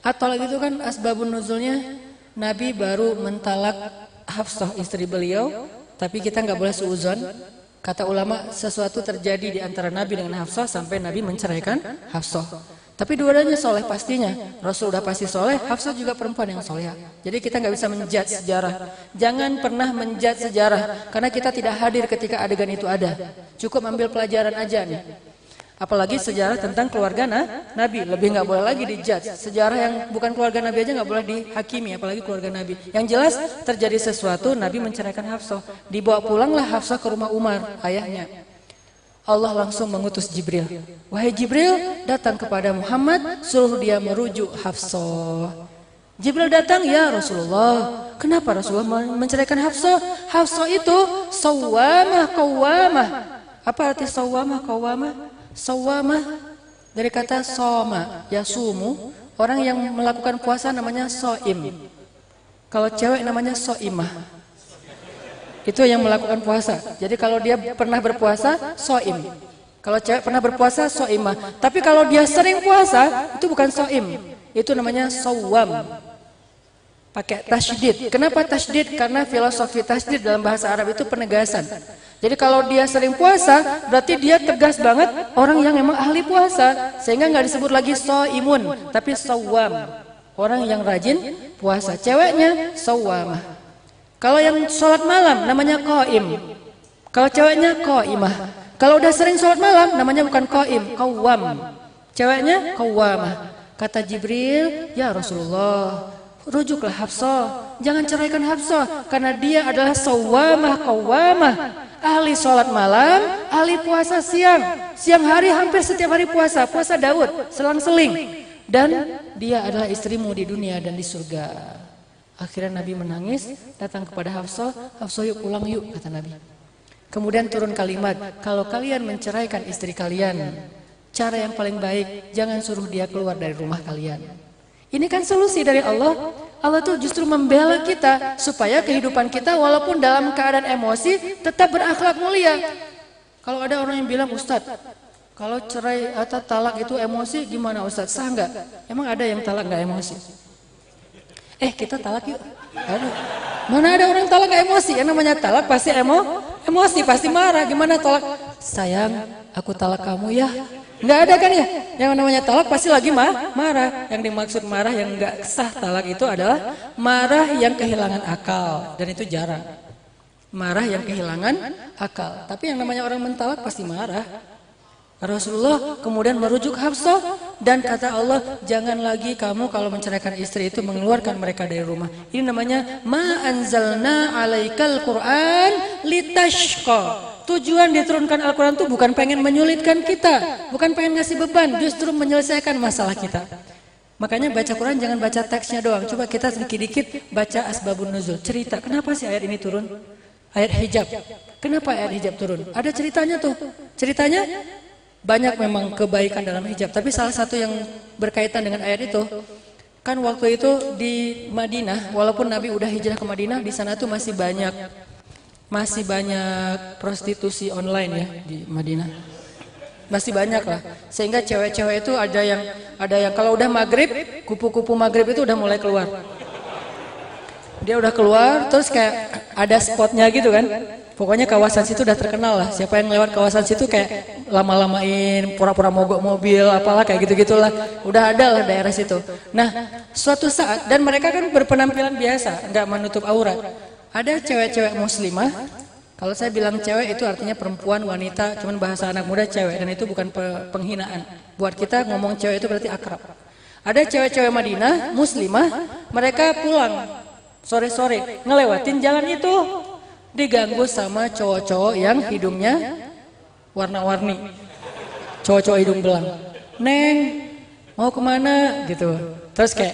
A: At-talaq itu kan asbabun nuzulnya Nabi baru mentalak Hafsah istri beliau, tapi kita nggak boleh suuzon. Kata ulama, sesuatu terjadi di antara Nabi dengan Hafsah sampai Nabi menceraikan Hafsah. Tapi dua-duanya soleh pastinya. Rasul udah pasti soleh, Hafsah juga perempuan yang soleh. Jadi kita nggak bisa menjudge sejarah. Jangan pernah menjudge sejarah, karena kita tidak hadir ketika adegan itu ada. Cukup ambil pelajaran aja nih. Apalagi sejarah tentang keluarga Nabi, lebih nggak boleh lagi dijudge. Sejarah yang bukan keluarga Nabi aja nggak boleh dihakimi, apalagi keluarga Nabi. Yang jelas terjadi sesuatu, Nabi menceraikan Hafsah. Dibawa pulanglah Hafsah ke rumah Umar, ayahnya. Allah langsung mengutus Jibril. Wahai Jibril, datang kepada Muhammad, suruh dia merujuk Hafsah. Jibril datang, ya Rasulullah. Kenapa Rasulullah menceraikan Hafsah? Hafsah itu sawwamah qawwamah. Apa arti sawwamah qawwamah? Sawwamah dari kata soma, yasumu. Orang yang melakukan puasa namanya soim. Kalau cewek namanya soimah. Itu yang melakukan puasa. Jadi kalau dia pernah berpuasa, soim. Kalau cewek pernah berpuasa, soimah. Tapi kalau dia sering puasa, itu bukan soim. Itu namanya sawwam. Pakai tasydid. Kenapa tasydid? Karena filosofi tasydid dalam bahasa Arab itu penegasan. Jadi kalau dia sering puasa, berarti dia tegas banget orang yang memang ahli puasa. Sehingga nggak disebut lagi soimun, tapi sawwam. Orang yang rajin puasa. Ceweknya sawwamah. Kalau yang sholat malam namanya qaim. Kalau ceweknya qaimah. Kalau udah sering sholat malam namanya bukan qaim, qawwam. Ceweknya qawwamah. Kata Jibril, ya Rasulullah, rujuklah Hafsah. Jangan ceraikan Hafsah karena dia adalah sawwamah qawwamah. Ahli sholat malam, ahli puasa siang. Siang hari hampir setiap hari puasa. Puasa Daud, selang-seling. Dan dia adalah istrimu di dunia dan di surga. Akhirnya Nabi menangis, datang kepada Hafsah. Hafsah yuk pulang yuk, kata Nabi. Kemudian turun kalimat, kalau kalian menceraikan istri kalian, cara yang paling baik, jangan suruh dia keluar dari rumah kalian. Ini kan solusi dari Allah. Allah tuh justru membela kita supaya kehidupan kita walaupun dalam keadaan emosi tetap berakhlak mulia. Kalau ada orang yang bilang, Ustadz, kalau cerai atau talak itu emosi gimana Ustadz? Sah nggak? Emang ada yang talak nggak emosi? Kita talak yuk. Aduh. Mana ada orang talak nggak emosi? Yang namanya talak pasti emosi, pasti marah. Gimana talak? Sayang, aku talak kamu ya. Nggak ada kan ya? Yang namanya talak pasti lagi marah. Yang dimaksud marah yang nggak sah talak itu adalah marah yang kehilangan akal. Dan itu jarang. Marah yang kehilangan akal. Tapi yang namanya orang mentalak pasti marah. Rasulullah kemudian merujuk Hafsah dan kata Allah, jangan lagi kamu kalau menceraikan istri itu mengeluarkan mereka dari rumah. Ini namanya ma anzalna alaikal Quran litashqa. Tujuan diturunkan Al-Quran itu bukan pengen menyulitkan kita, bukan pengen ngasih beban, justru menyelesaikan masalah kita. Makanya baca Quran jangan baca teksnya doang. Coba kita sedikit-dikit baca asbabun nuzul. Cerita, kenapa sih ayat ini turun? Ayat hijab. Kenapa ayat hijab turun? Ada ceritanya tuh. Ceritanya banyak memang kebaikan dalam hijab. Tapi salah satu yang berkaitan dengan ayat itu, kan waktu itu di Madinah, walaupun Nabi udah hijrah ke Madinah, di sana tuh masih banyak prostitusi online ya di Madinah. Masih banyak lah. Sehingga cewek-cewek itu ada yang kalau udah maghrib, kupu-kupu maghrib itu udah mulai keluar. Dia udah keluar, terus kayak ada spotnya gitu kan. Pokoknya kawasan situ udah terkenal lah. Siapa yang lewat kawasan situ kayak lama-lamain, pura-pura mogok mobil, apalah kayak gitu-gitulah. Udah ada lah daerah situ. Nah, suatu saat, dan mereka kan berpenampilan biasa, nggak menutup aurat. Ada cewek-cewek muslimah. Kalau saya bilang cewek itu artinya perempuan, wanita, cuman bahasa anak muda cewek. Dan itu bukan penghinaan. Buat kita ngomong cewek itu berarti akrab. Ada cewek-cewek Madinah, muslimah, mereka pulang sore-sore, ngelewatin jalan itu. Diganggu sama cowok-cowok yang hidungnya warna-warni, cowok-cowok hidung belang. Neng, mau kemana? Gitu. Terus kayak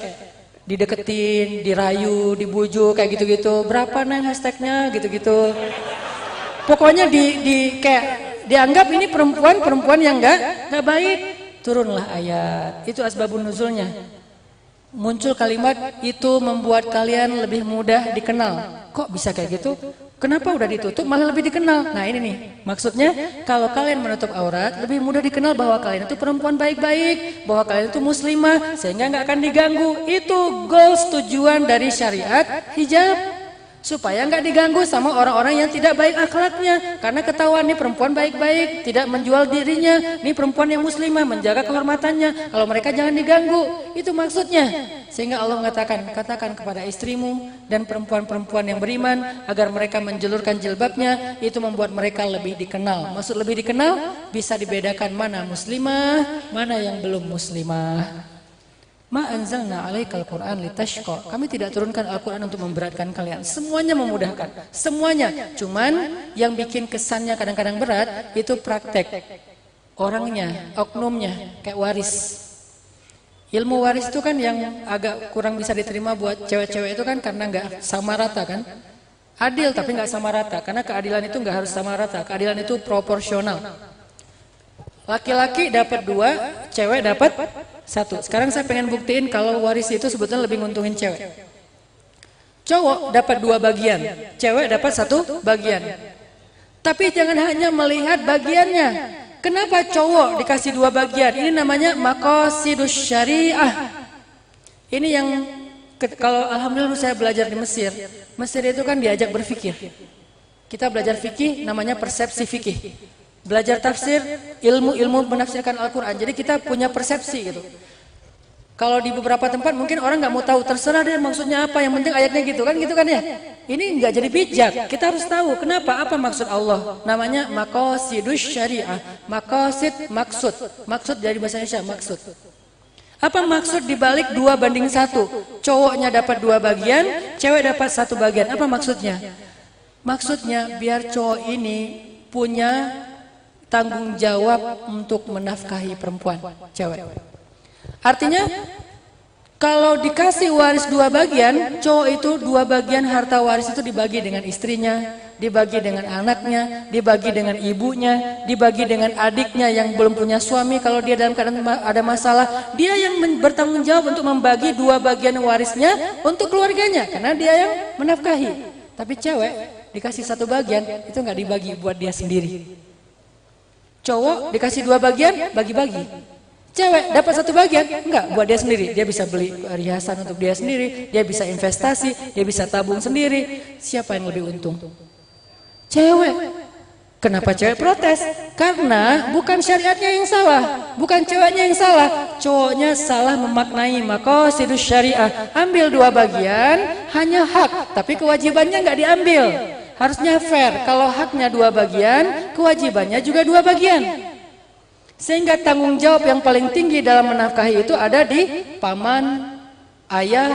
A: dideketin, dirayu, dibujuk kayak gitu-gitu. Berapa neng hashtagnya? Gitu-gitu. Pokoknya kayak dianggap ini perempuan yang nggak baik. Turunlah ayat. Itu asbabun nuzulnya. Muncul kalimat itu membuat kalian lebih mudah dikenal. Kok bisa kayak gitu? Kenapa udah ditutup malah lebih dikenal? Nah ini nih, maksudnya kalau kalian menutup aurat lebih mudah dikenal bahwa kalian itu perempuan baik-baik, bahwa kalian itu muslimah, sehingga nggak akan diganggu. Itu goals tujuan dari syariat hijab. Supaya nggak diganggu sama orang-orang yang tidak baik akhlaknya. Karena ketahuan nih perempuan baik-baik, tidak menjual dirinya. Nih perempuan yang muslimah, menjaga kehormatannya. Kalau mereka jangan diganggu, itu maksudnya. Sehingga Allah mengatakan, katakan kepada istrimu dan perempuan-perempuan yang beriman agar mereka menjulurkan jilbabnya. Itu membuat mereka lebih dikenal. Maksud lebih dikenal, bisa dibedakan mana muslimah, mana yang belum muslimah. Ma anzalna 'alaikal Qur'an litashqa. Kami tidak turunkan Al-Qur'an untuk memberatkan kalian. Semuanya memudahkan. Semuanya. Cuman yang bikin kesannya kadang-kadang berat itu praktek. Orangnya, oknumnya kayak waris. Ilmu waris itu kan yang agak kurang bisa diterima buat cewek-cewek itu kan karena nggak sama rata kan. Adil tapi nggak sama rata. Karena keadilan itu nggak harus sama rata. Keadilan itu proporsional. Laki-laki dapat 2, cewek dapat 1. Sekarang saya pengen buktiin kalau waris itu sebetulnya lebih nguntungin cewek. Cowok dapat 2 bagian, cewek dapat 1 bagian. Tapi jangan hanya melihat bagiannya. Kenapa cowok dikasih 2 bagian? Ini namanya maqasidus syariah. Ini yang kalau alhamdulillah saya belajar di Mesir. Mesir itu kan diajak berfikir. Kita belajar fikih namanya persepsi fikih. Belajar tafsir, ilmu menafsirkan Al-Quran. Jadi kita punya persepsi gitu. Kalau di beberapa tempat mungkin orang nggak mau tahu, terserah deh maksudnya apa, yang penting ayatnya gitu kan ya. Ini nggak jadi bijak. Kita harus tahu kenapa, apa maksud Allah. Namanya maqasidus syariah. Maqasid, maksud. Maksud dari bahasa Indonesia, maksud. Apa maksud dibalik 2:1? Cowoknya dapat 2 bagian, cewek dapat 1 bagian. Apa maksudnya? Maksudnya biar cowok ini punya tanggung jawab untuk menafkahi perempuan, cewek. Artinya kalau dikasih waris 2 bagian, cowok itu 2 bagian harta waris itu dibagi dengan istrinya, dibagi dengan anaknya, dibagi dengan ibunya, dibagi dengan adiknya yang belum punya suami. Kalau dia dalam keadaan ada masalah, dia yang bertanggung jawab untuk membagi 2 bagian warisnya untuk keluarganya, karena dia yang menafkahi. Tapi cewek dikasih 1 bagian, itu nggak dibagi buat dia sendiri. Cowok dikasih 2 bagian, bagi-bagi. Cewek dapat 1 bagian, enggak, buat dia sendiri. Dia bisa beli perhiasan untuk dia sendiri, dia bisa investasi, dia bisa tabung sendiri. Siapa yang lebih untung? Cewek. Kenapa cewek protes? Karena bukan syariatnya yang salah, bukan ceweknya yang salah. Cowoknya salah memaknai maqasidus syariah. Ambil 2 bagian, hanya hak, tapi kewajibannya enggak diambil. Harusnya fair, kalau haknya 2 bagian, kewajibannya juga 2 bagian. Sehingga tanggung jawab yang paling tinggi dalam menafkahi itu ada di paman, ayah,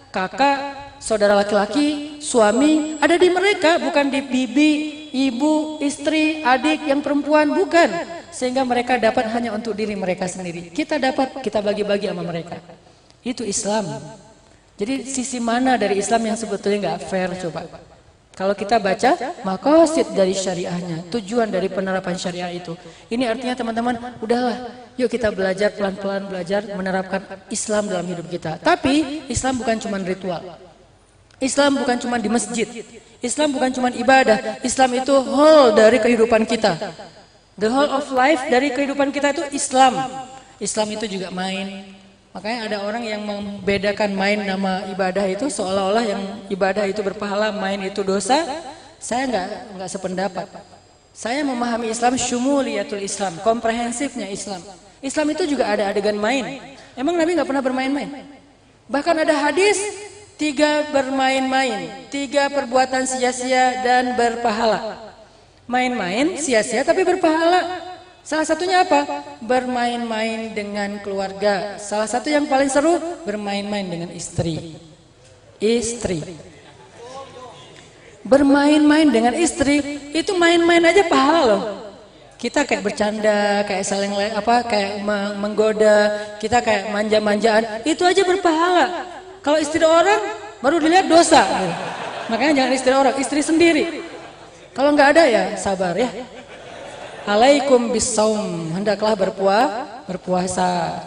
A: kakak, saudara laki-laki, suami. Ada di mereka, bukan di bibi, ibu, istri, adik yang perempuan, bukan. Sehingga mereka dapat hanya untuk diri mereka sendiri. Kita dapat, kita bagi-bagi sama mereka. Itu Islam. Jadi sisi mana dari Islam yang sebetulnya nggak fair coba? Kalau kita baca maqasid dari syariahnya, tujuan dari penerapan syariah itu. Ini artinya teman-teman, udahlah, yuk kita belajar pelan-pelan belajar menerapkan Islam dalam hidup kita. Tapi Islam bukan cuma ritual. Islam bukan cuma di masjid. Islam bukan cuma ibadah. Islam itu whole dari kehidupan kita. The whole of life dari kehidupan kita itu Islam. Islam itu juga main. Makanya ada orang yang membedakan main nama ibadah itu seolah-olah yang ibadah itu berpahala, main itu dosa. Saya nggak sependapat. Saya memahami Islam syumuliyatul Islam, komprehensifnya Islam. Islam itu juga ada adegan main. Emang Nabi nggak pernah bermain-main? Bahkan ada hadis 3 bermain-main, 3 perbuatan sia-sia dan berpahala. Main-main sia-sia tapi berpahala. Salah satunya apa? Bermain-main dengan keluarga. Salah satu yang paling seru, bermain-main dengan istri. Istri. Bermain-main dengan istri, itu main-main aja pahala loh. Kita kayak bercanda, kayak saling kayak menggoda, kita kayak manja-manjaan, itu aja berpahala. Kalau istri orang, baru dilihat dosa. Makanya jangan istri orang, istri sendiri. Kalau nggak ada ya sabar ya. Alaikum bissaum, hendaklah berpuasa.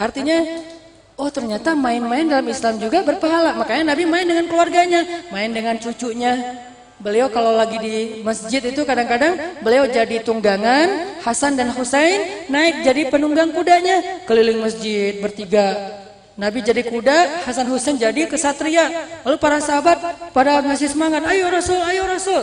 A: Artinya, oh ternyata main-main dalam Islam juga berpahala. Makanya Nabi main dengan keluarganya, main dengan cucunya. Beliau kalau lagi di masjid itu kadang-kadang beliau jadi tunggangan, Hasan dan Husain naik jadi penunggang kudanya, keliling masjid bertiga. Nabi jadi kuda, Hasan Husain jadi kesatria. Lalu para sahabat pada masih semangat, ayo Rasul, ayo Rasul.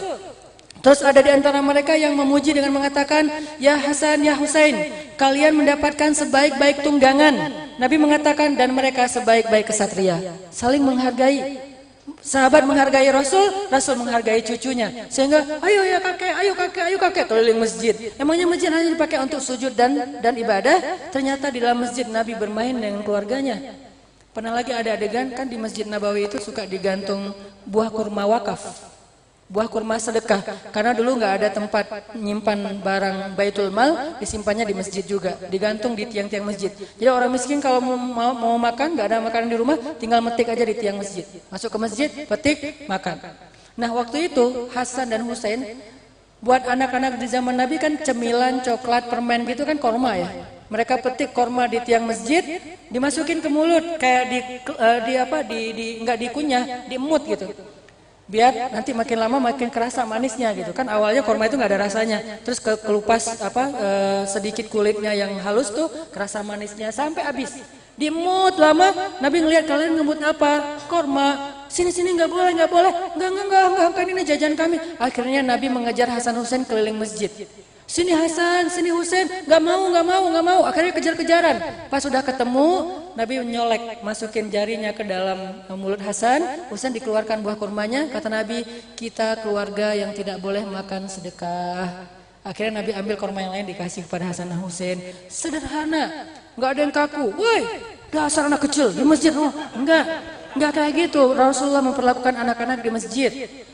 A: Terus ada di antara mereka yang memuji dengan mengatakan, ya Hasan, ya Husain, kalian mendapatkan sebaik-baik tunggangan. Nabi mengatakan, dan mereka sebaik-baik kesatria. Saling menghargai. Sahabat menghargai Rasul, Rasul menghargai cucunya. Sehingga, ayo ya kakek, ayo kakek, ayo kakek, keliling masjid. Emangnya masjid hanya dipakai untuk sujud dan ibadah? Ternyata di dalam masjid Nabi bermain dengan keluarganya. Pernah lagi ada adegan, kan di Masjid Nabawi itu suka digantung buah kurma wakaf. Buah kurma sedekah, karena dulu nggak ada tempat nyimpan barang Baitul Mal, disimpannya di masjid juga, digantung di tiang-tiang masjid. Jadi orang miskin kalau mau makan, nggak ada makanan di rumah, tinggal metik aja di tiang masjid. Masuk ke masjid, petik, makan. Nah waktu itu Hasan dan Husain, buat anak-anak di zaman Nabi kan cemilan, coklat, permen gitu kan korma ya. Mereka petik korma di tiang masjid, dimasukin ke mulut, kayak nggak dikunyah, diemut gitu. Biar nanti makin lama makin kerasa manisnya gitu kan. Awalnya korma itu nggak ada rasanya, terus kelupas sedikit kulitnya yang halus tuh kerasa manisnya sampai habis. Dimut lama, Nabi ngelihat kalian ngemut apa? Korma. Sini nggak boleh, enggak, kan ini jajan kami. Akhirnya Nabi mengejar Hasan Husain keliling masjid. Sini Hasan, sini Husain, nggak mau. Akhirnya kejar-kejaran. Pas sudah ketemu, Nabi menyolek, masukin jarinya ke dalam mulut Hasan. Husain dikeluarkan buah kurmanya. Kata Nabi, kita keluarga yang tidak boleh makan sedekah. Akhirnya Nabi ambil kurma yang lain dikasih kepada Hasan dan Husain. Sederhana, nggak ada yang kaku. Woi, dasar anak kecil di masjid. Oh, enggak kayak gitu. Rasulullah memperlakukan anak-anak di masjid.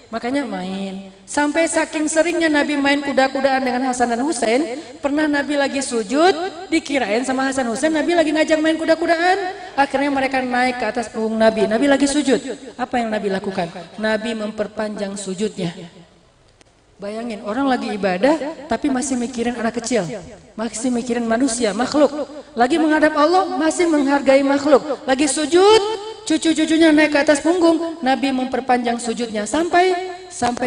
A: Makanya main. Sampai saking seringnya Nabi main kuda-kudaan dengan Hasan dan Husain, pernah Nabi lagi sujud, dikirain sama Hasan Husain Nabi lagi ngajak main kuda-kudaan. Akhirnya mereka naik ke atas punggung Nabi. Nabi lagi sujud. Apa yang Nabi lakukan? Nabi memperpanjang sujudnya. Bayangin, orang lagi ibadah tapi masih mikirin anak kecil, masih mikirin manusia, makhluk. Lagi menghadap Allah, masih menghargai makhluk. Lagi sujud, cucu-cucunya naik ke atas punggung, Nabi memperpanjang sujudnya sampai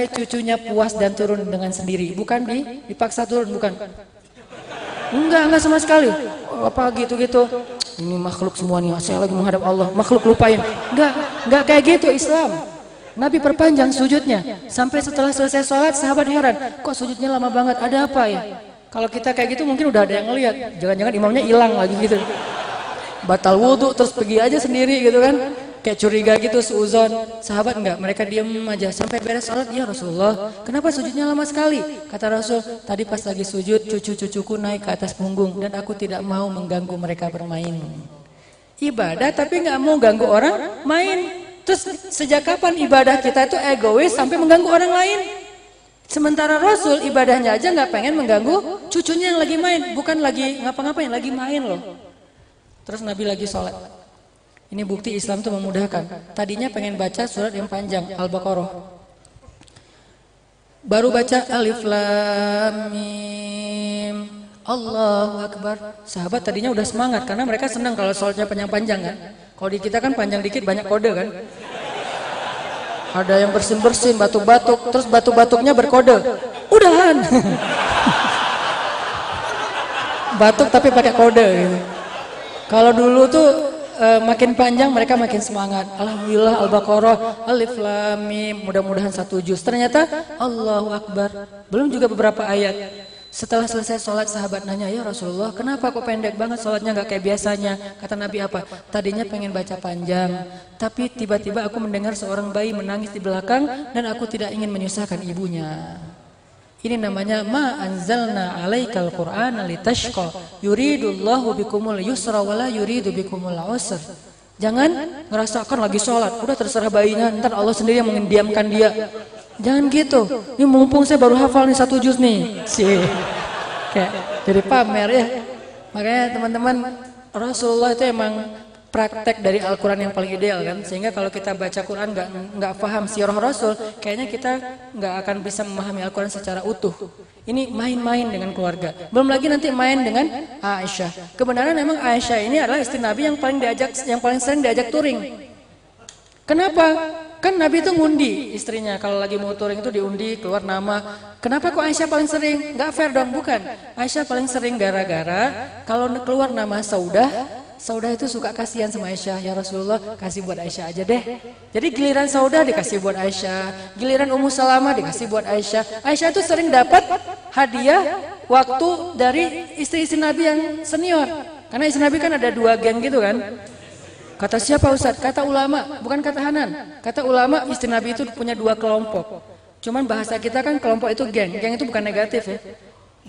A: cucunya puas dan turun dengan sendiri. Bukan dipaksa turun, bukan. Enggak sama sekali. Apa gitu-gitu. Ini makhluk semua nih, saya lagi menghadap Allah, makhluk lupain. Enggak kayak gitu Islam. Nabi perpanjang sujudnya sampai setelah selesai sholat, sahabat heran, kok sujudnya lama banget, ada apa ya? Kalau kita kayak gitu mungkin udah ada yang ngeliat, jangan-jangan imamnya hilang lagi gitu, batal wudhu terus pergi aja sendiri gitu kan, kayak curiga gitu, suuzon. Sahabat enggak, mereka diem aja sampai beres sholat. Ya Rasulullah, kenapa sujudnya lama sekali? Kata Rasul, tadi pas lagi sujud cucu-cucuku naik ke atas punggung dan aku tidak mau mengganggu mereka bermain. Ibadah tapi nggak mau ganggu orang main. Terus sejak kapan ibadah kita itu egois sampai mengganggu orang lain? Sementara Rasul ibadahnya aja nggak pengen mengganggu cucunya yang lagi main, bukan lagi ngapa-ngapain, lagi main loh. Terus Nabi lagi sholat, Ini bukti Islam itu memudahkan. Tadinya pengen baca surat yang panjang, Al-Baqarah. Baru baca Alif Lam Mim, Allahu Akbar. Sahabat tadinya udah semangat karena mereka senang kalau sholatnya panjang-panjang kan. Kalau di kita kan panjang dikit banyak kode kan. Ada yang bersin-bersin, batuk-batuk, terus batuk-batuknya berkode. Udahan. Batuk tapi pakai kode gitu. Kalau dulu tuh makin panjang mereka makin semangat. Alhamdulillah Al-Baqarah, Alif Lam Mim, mudah-mudahan 1 juz. Ternyata Allahu Akbar. Belum juga beberapa ayat. Setelah selesai sholat sahabat nanya, ya Rasulullah kenapa kok pendek banget sholatnya gak kayak biasanya? Kata Nabi apa? Tadinya pengen baca panjang, tapi tiba-tiba aku mendengar seorang bayi menangis di belakang dan aku tidak ingin menyusahkan ibunya. Ini namanya ma anzalna alaikal qur'ana litashqa yuridullahu bikumul yusra wala yuridu bikumul usr. Jangan ngerasakan lagi sholat, udah terserah bayinya, ntar Allah sendiri yang mendiamkan dia. Jangan gitu. Ini mumpung saya baru hafal nih 1 juz nih. Kayak jadi pamer ya. Makanya teman-teman, Rasulullah itu emang praktek dari Al-Quran yang paling ideal kan. Sehingga kalau kita baca Quran nggak paham sirah Rasul, kayaknya kita nggak akan bisa memahami Al-Quran secara utuh. Ini main-main dengan keluarga. Belum lagi nanti main dengan Aisyah. Kebenaran memang Aisyah ini adalah istri Nabi yang paling sering diajak touring. Kenapa? Kan Nabi itu ngundi istrinya, kalau lagi mau touring itu diundi, keluar nama. Kenapa kok Aisyah paling sering? Gak fair dong, bukan. Aisyah paling sering gara-gara kalau keluar nama Saudah itu suka kasihan sama Aisyah. Ya Rasulullah, kasih buat Aisyah aja deh. Jadi giliran Saudah dikasih buat Aisyah, giliran Ummu Salamah dikasih buat Aisyah. Aisyah itu sering dapat hadiah waktu dari istri-istri Nabi yang senior. Karena istri Nabi kan ada 2 geng gitu kan. Kata siapa Ustadz? Kata ulama, bukan kata Hanan. Kata ulama, istri Nabi itu punya 2 kelompok. Cuman bahasa kita kan kelompok itu geng. Geng itu bukan negatif ya.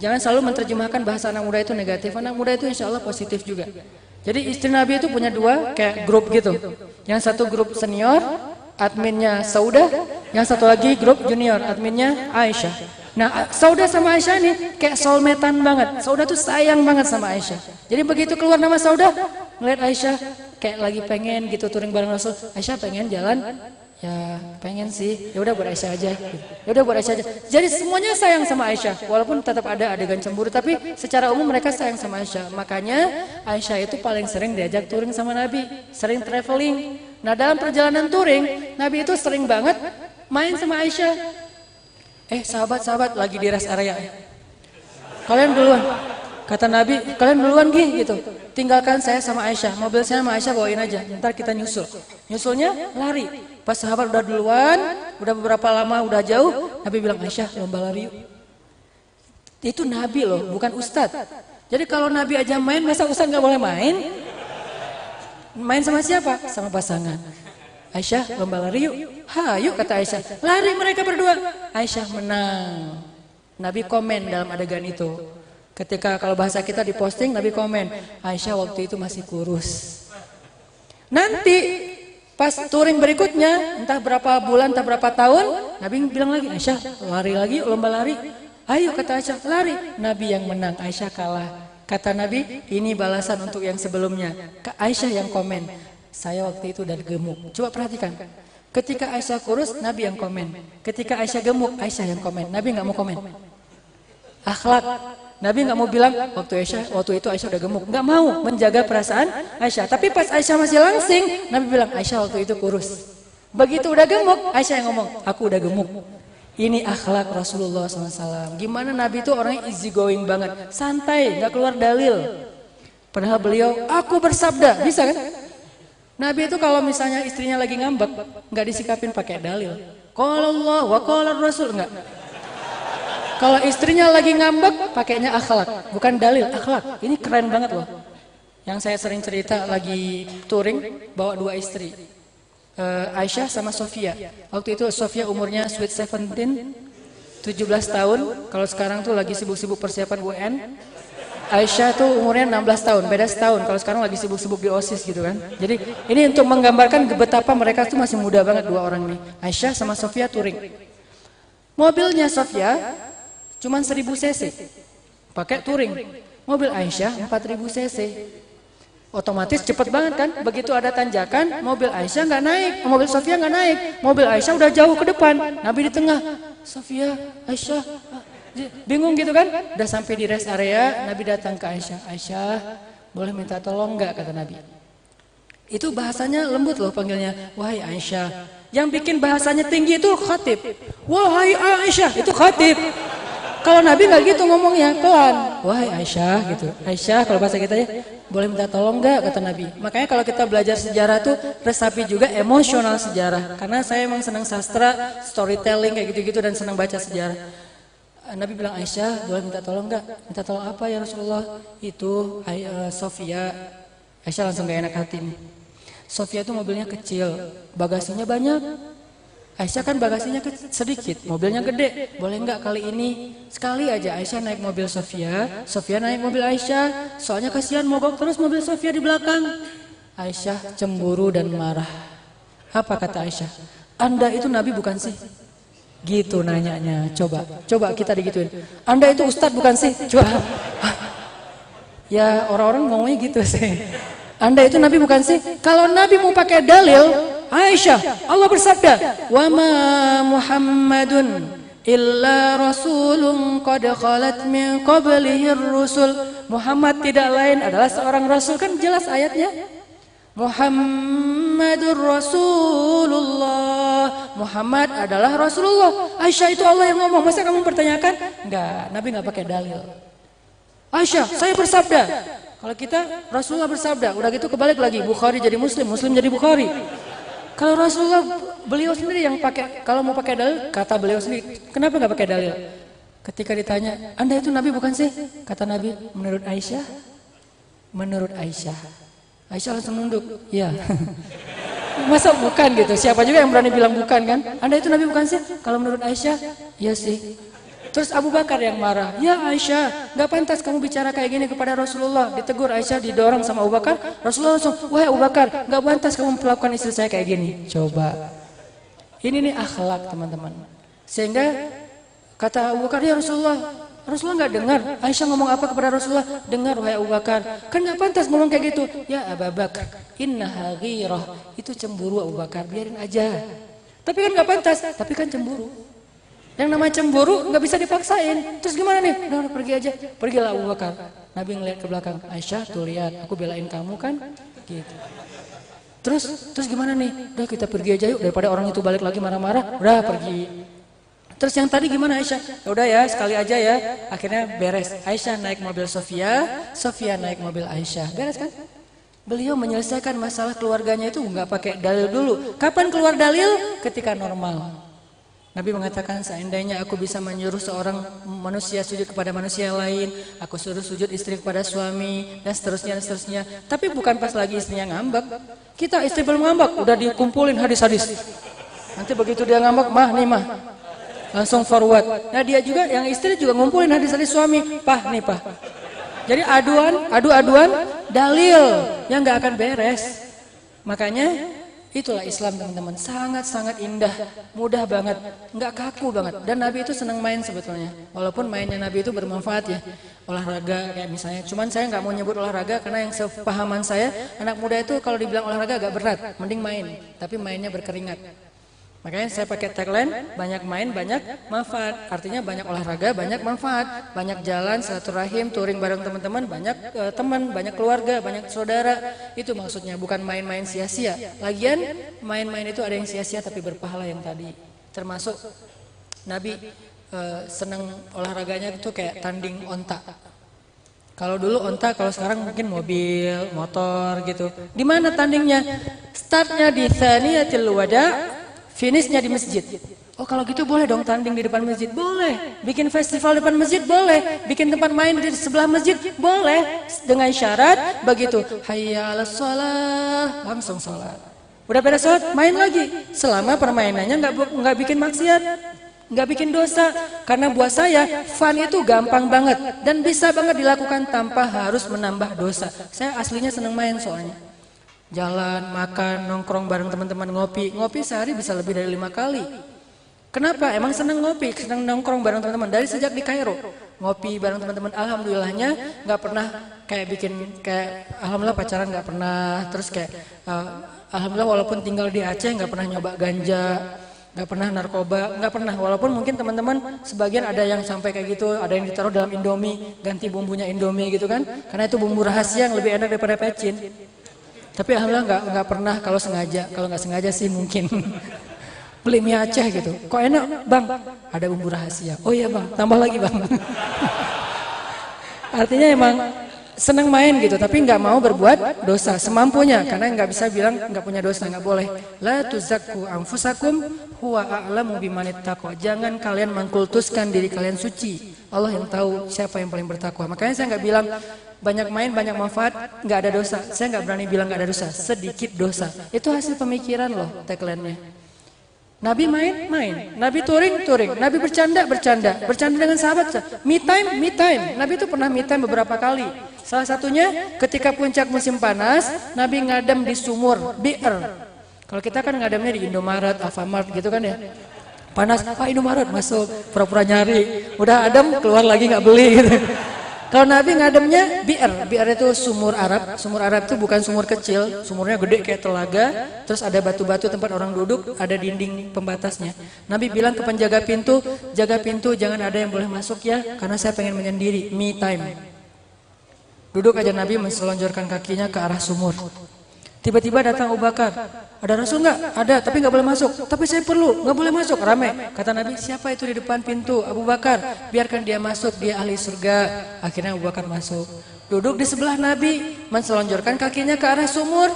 A: Jangan selalu menerjemahkan bahasa anak muda itu negatif. Anak muda itu insya Allah positif juga. Jadi istri Nabi itu punya 2 kayak grup gitu. Yang satu grup senior, adminnya Saudah. Yang satu lagi grup junior, adminnya Aisyah. Nah Saudah sama Aisyah nih kayak soulmate-an banget. Saudah tuh sayang banget sama Aisyah. Jadi begitu keluar nama Saudah, ngeliat Aisyah kayak lagi pengen gitu touring bareng Rasul. Aisyah pengen jalan, ya pengen sih. Ya udah buat Aisyah aja. Ya udah buat Aisyah aja. Jadi semuanya sayang sama Aisyah. Walaupun tetap ada adegan cemburu, tapi secara umum mereka sayang sama Aisyah. Makanya Aisyah itu paling sering diajak touring sama Nabi, sering traveling. Nah dalam perjalanan touring, Nabi itu sering banget main sama Aisyah. Sahabat-sahabat lagi di rest area. Kalian duluan. Kata Nabi, kalian duluan gitu. Tinggalkan saya sama Aisyah. Mobil saya sama Aisyah bawain aja. Ntar kita nyusul. Nyusulnya lari. Pas sahabat udah duluan, udah beberapa lama, udah jauh, Nabi bilang, Aisyah lomba lari yuk. Itu Nabi loh, bukan Ustadz. Jadi kalau Nabi aja main, masa Ustadz gak boleh main? Main sama siapa? Sama pasangan. Aisyah lomba lari yuk. Yuk kata Aisyah. Lari mereka berdua. Aisyah menang. Nabi komen dalam adegan itu. Ketika kalau bahasa kita diposting, Nabi komen. Aisyah waktu itu masih kurus. Nanti pas touring berikutnya, entah berapa bulan, entah berapa tahun, Nabi bilang lagi, Aisyah lari lagi yuk, lomba lari. Ayo kata Aisyah lari. Nabi yang menang, Aisyah kalah. Kata Nabi, ini balasan untuk yang sebelumnya. Aisyah yang komen. Saya waktu itu udah gemuk. Coba perhatikan. Ketika Aisyah kurus, Nabi yang komen. Ketika Aisyah gemuk, Aisyah yang komen. Nabi nggak mau komen. Akhlak. Nabi nggak mau bilang waktu itu Aisyah udah gemuk. Nggak mau menjaga perasaan Aisyah. Tapi pas Aisyah masih langsing, Nabi bilang Aisyah waktu itu kurus. Begitu udah gemuk, Aisyah yang ngomong, aku udah gemuk. Ini akhlak Rasulullah SAW. Gimana Nabi itu orangnya easy going banget, santai, nggak keluar dalil. Padahal beliau, aku bersabda, bisa kan? Nabi itu kalau misalnya istrinya lagi ngambek, nggak disikapin pakai dalil. Qala Allah wa qala Rasul, enggak. Kalau istrinya lagi ngambek, pakainya akhlak, bukan dalil, akhlak. Ini keren banget loh. Yang saya sering cerita lagi touring, bawa 2 istri. Aisyah sama Sofia. Waktu itu Sofia umurnya sweet 17, 17 tahun. Kalau sekarang tuh lagi sibuk-sibuk persiapan UN. Aisyah tuh umurnya 16 tahun, beda setahun. Kalau sekarang lagi sibuk-sibuk di OSIS gitu kan. Jadi ini untuk menggambarkan betapa mereka tuh masih muda banget 2 orang nih. Aisyah sama Sofia touring. Mobilnya Sofia cuman 1000 cc. Pakai touring. Mobil Aisyah 4000 cc.
B: Otomatis cepet banget kan, begitu ada tanjakan, mobil Aisyah nggak naik, mobil Sofia nggak naik, mobil Aisyah udah jauh ke depan, Nabi di tengah, Sofia, Aisyah, bingung gitu kan, udah sampai di rest area, Nabi datang ke Aisyah, Aisyah, boleh minta tolong nggak, kata Nabi. Itu bahasanya lembut loh panggilnya, wahai Aisyah. Yang bikin bahasanya tinggi itu khatib, wahai Aisyah, itu khatib. Kalau Nabi nggak gitu ngomongnya, pelan. Wahai Aisyah gitu. Aisyah kalau bahasa kita ya, boleh minta tolong nggak, kata Nabi. Makanya kalau kita belajar sejarah tuh resapi juga emosional sejarah. Karena saya emang senang sastra, storytelling kayak gitu-gitu dan senang baca sejarah. Nabi bilang, Aisyah boleh minta tolong nggak? Minta tolong apa ya Rasulullah? Itu Sofia. Aisyah langsung gak enak hati nih. Sofia itu mobilnya kecil, bagasinya banyak. Aisyah kan bagasinya sedikit, mobilnya gede. Boleh nggak kali ini sekali aja Aisyah naik mobil Sofia, Sofia naik mobil Aisyah. Soalnya kasihan mogok terus mobil Sofia di belakang. Aisyah cemburu dan marah. Apa kata Aisyah? Anda itu Nabi bukan sih? Gitu nanyanya. Coba kita digituin. Anda itu Ustadz bukan sih? Coba. Ya orang-orang ngomongnya gitu sih. Anda itu Nabi bukan sih? Kalau Nabi mau pakai dalil, Aisyah, Allah bersabda, "Wa ma Muhammadun illa rasulun qad khalat min qablihi ar-rusul." Muhammad tidak lain adalah seorang rasul, kan jelas ayatnya. Muhammadur Rasulullah. Muhammad adalah Rasulullah. Aisyah, itu Allah yang ngomong. Masa kamu pertanyakan? Enggak, Nabi enggak pakai dalil. Aisyah, saya bersabda. Kalau kita Rasulullah bersabda, udah gitu kebalik lagi, Bukhari jadi Muslim, Muslim jadi Bukhari. Kalau Rasulullah beliau sendiri yang pakai, kalau mau pakai dalil, kata beliau sendiri, kenapa nggak pakai dalil? Ketika ditanya, Anda itu Nabi bukan sih? Kata Nabi, menurut Aisyah, menurut Aisyah. Aisyah langsung nunduk, iya. Masa bukan gitu? Siapa juga yang berani bilang bukan kan? Anda itu Nabi bukan sih? Kalau menurut Aisyah, iya sih. Terus Abu Bakar yang marah, ya Aisyah, gak pantas kamu bicara kayak gini kepada Rasulullah. Ditegur Aisyah, didorong sama Abu Bakar. Rasulullah langsung, wahai Abu Bakar, gak pantas kamu melakukan istri saya kayak gini. Coba, ini nih akhlak teman-teman. Sehingga kata Abu Bakar, ya Rasulullah, Rasulullah gak dengar Aisyah ngomong apa kepada Rasulullah. Dengar wahai Abu Bakar, kan gak pantas ngomong kayak gitu. Ya Abu Bakar, innaha ghirah, itu cemburu Abu Bakar, biarin aja. Tapi kan gak pantas, tapi kan cemburu. Yang namanya cemburu nggak bisa dipaksain. Terus gimana nih? Udah pergi aja. Pergilah Abu Bakar. Nabi ngeliat ke belakang. Aisyah tuh lihat, aku belain kamu kan? Gitu. Terus gimana nih? Udah kita pergi aja yuk, daripada orang itu balik lagi marah-marah. Udah pergi. Terus yang tadi gimana Aisyah? Ya udah ya, sekali aja ya. Akhirnya beres. Aisyah naik mobil Sofia, Sofia naik mobil Aisyah. Beres kan? Beliau menyelesaikan masalah keluarganya itu nggak pakai dalil dulu. Kapan keluar dalil? Ketika normal. Nabi mengatakan, seandainya aku bisa menyuruh seorang manusia sujud kepada manusia lain, aku suruh sujud istri kepada suami, dan seterusnya, dan seterusnya. Tapi bukan pas lagi istrinya ngambek. Kita istri belum ngambek, udah dikumpulin hadis-hadis. Nanti begitu dia ngambek, mah nih mah, langsung forward. Nah dia juga, yang istri juga ngumpulin hadis-hadis suami, pah nih pah. Jadi adu-aduan, dalil yang nggak akan beres. Makanya itulah Islam teman-teman, sangat-sangat indah, mudah banget, nggak kaku banget. Dan Nabi itu senang main sebetulnya, walaupun mainnya Nabi itu bermanfaat ya, olahraga kayak misalnya. Cuman saya nggak mau nyebut olahraga karena yang sepahaman saya, anak muda itu kalau dibilang olahraga agak berat, mending main, tapi mainnya berkeringat. Makanya saya pakai tagline, banyak main, banyak manfaat. Artinya banyak olahraga, banyak manfaat. Banyak jalan, silaturahim, touring bareng teman-teman, banyak teman, banyak keluarga, banyak saudara. Itu maksudnya, bukan main-main sia-sia. Lagian, main-main itu ada yang sia-sia tapi berpahala yang tadi. Termasuk Nabi senang olahraganya itu kayak tanding onta. Kalau dulu onta, kalau sekarang mungkin mobil, motor gitu. Di mana tandingnya? Startnya di Thaniyatil Wada'. Finishnya di masjid. Oh kalau gitu boleh dong tanding di depan masjid? Boleh. Bikin festival depan masjid? Boleh. Bikin tempat main di sebelah masjid? Boleh. Dengan syarat begitu, hayya 'alas shalah, langsung sholat. Udah beres sholat, main lagi. Selama permainannya nggak bikin maksiat, nggak bikin dosa. Karena buat saya fun itu gampang banget dan bisa banget dilakukan tanpa harus menambah dosa. Saya aslinya seneng main soalnya. Jalan, makan, nongkrong bareng teman-teman, ngopi sehari bisa lebih dari 5 kali. Kenapa? Emang senang ngopi, senang nongkrong bareng teman-teman dari sejak di Kairo. Ngopi bareng teman-teman, alhamdulillahnya nggak pernah kayak alhamdulillah pacaran nggak pernah, terus kayak alhamdulillah walaupun tinggal di Aceh nggak pernah nyoba ganja, nggak pernah narkoba, nggak pernah. Walaupun mungkin teman-teman sebagian ada yang sampai kayak gitu, ada yang ditaruh dalam Indomie, ganti bumbunya Indomie gitu kan, karena itu bumbu rahasia yang lebih enak daripada pecin. Tapi alhamdulillah nggak pernah kalau sengaja, kalau nggak sengaja sih mungkin. Beli mie Aceh gitu, kok enak bang? Ada bumbu rahasia. Oh iya bang, tambah lagi bang. Artinya emang senang main gitu, tapi nggak mau berbuat dosa semampunya, karena nggak bisa bilang nggak punya dosa, nggak boleh. La tuzakku anfusakum huwa a'lamu bimanittaqwa. Jangan kalian mengkultuskan diri kalian suci. Allah yang tahu siapa yang paling bertakwa. Makanya saya nggak bilang banyak main banyak manfaat nggak ada dosa. Saya nggak berani bilang nggak ada dosa, sedikit dosa. Itu hasil pemikiran loh tagline-nya. Nabi main, Nabi touring, Nabi bercanda dengan sahabat. Me time. Nabi itu pernah me time beberapa kali. Salah satunya ketika puncak musim panas, Nabi ngadem di sumur, bi'r. Kalau kita kan ngademnya di Indomaret, Alfamart gitu kan ya. Panas, Indomaret masuk, pura-pura nyari. Udah adem, keluar lagi nggak beli gitu. Kalau Nabi ngademnya bi'r itu sumur Arab. Sumur Arab itu bukan sumur kecil, sumurnya gede kayak telaga, terus ada batu-batu tempat orang duduk, ada dinding pembatasnya. Nabi bilang ke penjaga pintu, jaga pintu jangan ada yang boleh masuk ya, karena saya pengen menyendiri, me time. Duduk aja Nabi menselonjorkan kakinya ke arah sumur. Tiba-tiba datang Abu Bakar. Ada Rasul nggak? Ada, tapi nggak boleh masuk. Tapi saya perlu, nggak boleh masuk. Rame. Kata Nabi, siapa itu di depan pintu? Abu Bakar. Biarkan dia masuk, dia ahli surga. Akhirnya Abu Bakar masuk. Duduk di sebelah Nabi, menselonjorkan kakinya ke arah sumur.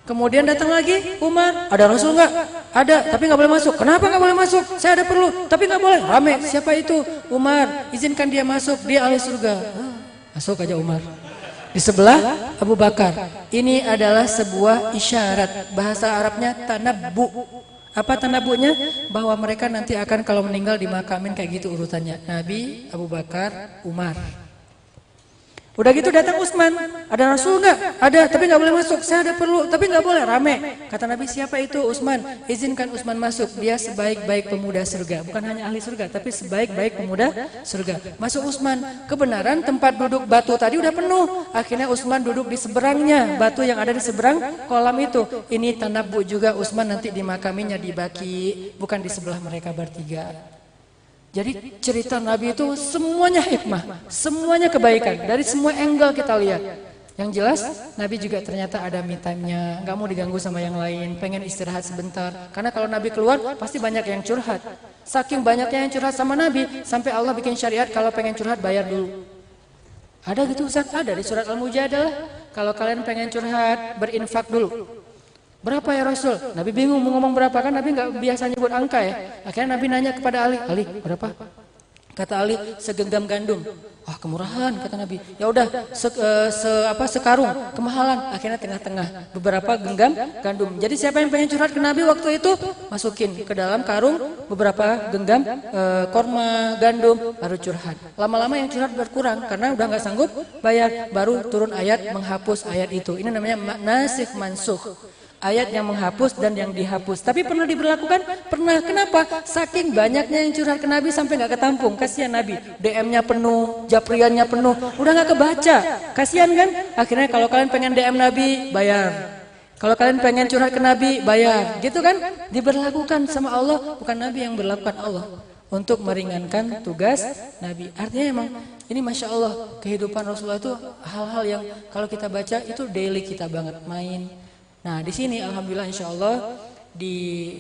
B: Kemudian datang lagi Umar. Ada Rasul nggak? Ada, tapi nggak boleh masuk. Kenapa nggak boleh masuk? Saya ada perlu, tapi nggak boleh. Rame. Siapa itu? Umar. Izinkan dia masuk, dia ahli surga. Masuk aja Umar. Di sebelah Abu Bakar. Ini adalah sebuah isyarat. Bahasa Arabnya tanabbu. Apa tanabbunya? Bahwa mereka nanti akan kalau meninggal dimakamin kayak gitu urutannya. Nabi, Abu Bakar, Umar. Udah gitu datang Utsman. Ada Rasul nggak? Ada, tapi nggak boleh masuk. Saya ada perlu, tapi nggak boleh. Rame. Kata Nabi, siapa itu? Utsman. Izinkan Utsman masuk. Dia sebaik-baik pemuda surga. Bukan hanya ahli surga, tapi sebaik-baik pemuda surga. Masuk Utsman. Kebenaran tempat duduk batu tadi udah penuh. Akhirnya Utsman duduk di seberangnya. Batu yang ada di seberang kolam itu. Ini tanabbu juga Utsman nanti dimakaminya di Baqi, bukan di sebelah mereka bertiga. Jadi cerita Nabi itu semuanya hikmah, semuanya kebaikan, dari semua angle kita lihat. Yang jelas Nabi juga ternyata ada me time-nya, nggak mau diganggu sama yang lain, pengen istirahat sebentar. Karena kalau Nabi keluar pasti banyak yang curhat. Saking banyaknya yang curhat sama Nabi, sampai Allah bikin syariat kalau pengen curhat bayar dulu. Ada gitu Ustaz? Ada di surat Al-Mujadalah. Kalau kalian pengen curhat, berinfak dulu. Berapa ya Rasul? Nabi bingung mau ngomong berapa, kan Nabi nggak biasa nyebut angka ya. Akhirnya Nabi nanya kepada Ali, berapa? Kata Ali, segenggam gandum. Wah kemurahan kata Nabi. Ya udah sekarung, kemahalan. Akhirnya tengah-tengah, beberapa genggam gandum. Jadi siapa yang pengen curhat ke Nabi waktu itu, masukin ke dalam karung beberapa genggam korma, gandum, baru curhat. Lama-lama yang curhat berkurang karena udah nggak sanggup bayar, baru turun ayat menghapus ayat itu. Ini namanya nasikh mansukh. Ayat yang menghapus dan yang dihapus. Tapi pernah diberlakukan? Pernah. Kenapa? Saking banyaknya yang curhat ke Nabi sampai nggak ketampung. Kasihan Nabi. DM-nya penuh, japriannya penuh. Udah nggak kebaca. Kasihan kan? Akhirnya kalau kalian pengen DM Nabi, bayar. Kalau kalian pengen curhat ke Nabi, bayar. Gitu kan? Diberlakukan sama Allah. Bukan Nabi yang berlakukan Allah. Untuk meringankan tugas Nabi. Artinya emang ini Masya Allah. Kehidupan Rasulullah itu hal-hal yang kalau kita baca itu daily kita banget. Main. Nah di sini alhamdulillah insya Allah di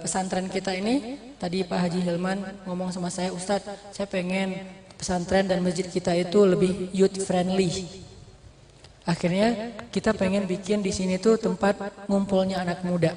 B: pesantren kita ini tadi Pak Haji Hilman ngomong sama saya, Ustadz saya pengen pesantren dan masjid kita itu lebih youth friendly. Akhirnya kita pengen bikin di sini tuh tempat ngumpulnya anak muda.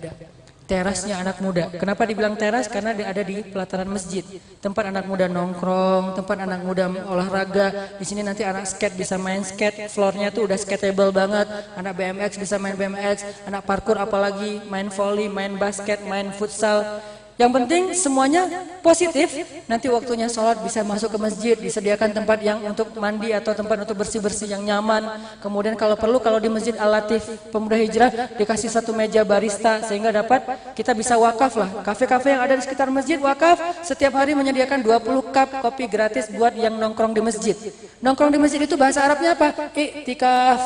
B: Terasnya anak muda. Kenapa dibilang teras? Karena dia ada di pelataran masjid. Tempat anak muda nongkrong, tempat anak muda olahraga. Di sini nanti anak skate bisa main skate, floornya tuh udah skateable banget. Anak BMX bisa main BMX, anak parkour apalagi, main volley, main basket, main futsal. Yang penting semuanya positif. Nanti waktunya sholat bisa masuk ke masjid, disediakan tempat yang untuk mandi atau tempat untuk bersih-bersih yang nyaman. Kemudian kalau perlu, kalau di Masjid Al-Latif Pemuda Hijrah dikasih satu meja barista sehingga dapat kita bisa wakaf lah. Kafe-kafe yang ada di sekitar masjid wakaf setiap hari menyediakan 20 cup kopi gratis buat yang nongkrong di masjid. Nongkrong di masjid itu bahasa Arabnya apa? Iktikaf.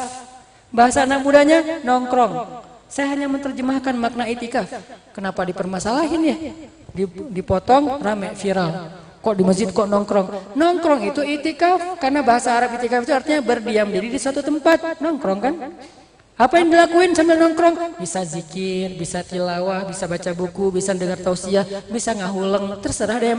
B: Bahasa anak mudanya nongkrong. Saya hanya menerjemahkan makna itikaf. Kenapa dipermasalahin ya? Dipotong, rame, viral. Kok di masjid kok nongkrong? Nongkrong itu itikaf, karena bahasa Arab itikaf itu artinya berdiam diri di suatu tempat. Nongkrong kan? Apa yang dilakuin sambil nongkrong? Bisa zikir, bisa tilawah, bisa baca buku, bisa dengar tausiah, bisa ngahuleng. Terserah deh,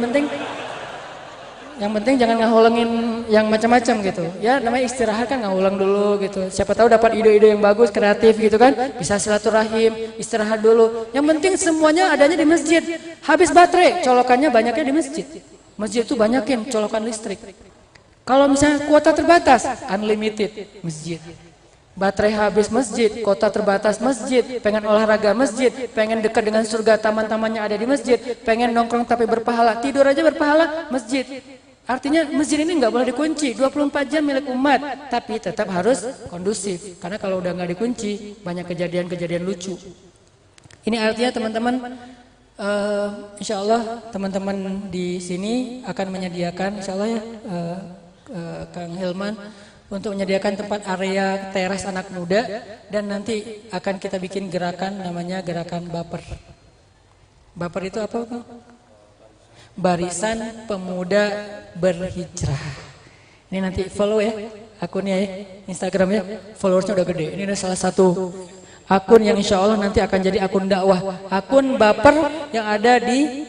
B: yang penting jangan ngahulengin yang macam-macam gitu. Ya namanya istirahat kan, ngahuleng dulu gitu. Siapa tahu dapat ide-ide yang bagus, kreatif gitu kan. Bisa silaturahim, istirahat dulu. Yang penting semuanya adanya di masjid. Habis baterai, colokannya banyaknya di masjid. Masjid itu banyakin colokan listrik. Kalau misalnya kuota terbatas, unlimited masjid. Baterai habis masjid, kota terbatas masjid, pengen olahraga masjid, pengen dekat dengan surga, taman-tamannya ada di masjid, pengen nongkrong tapi berpahala, tidur aja berpahala, masjid. Artinya masjid ini nggak boleh dikunci, 24 jam milik umat, tapi tetap harus kondusif. Karena kalau udah nggak dikunci, banyak kejadian-kejadian lucu. Ini artinya teman-teman, insya Allah teman-teman di sini akan menyediakan, insya Allah ya, Kang Hilman, untuk menyediakan tempat area teras anak muda, dan nanti akan kita bikin gerakan namanya gerakan baper. Baper itu apa, Bang? Barisan Pemuda Berhijrah. Ini nanti follow ya akunnya ya, Instagramnya, followersnya udah gede. Ini adalah salah satu akun yang insya Allah nanti akan jadi akun dakwah, akun baper yang ada di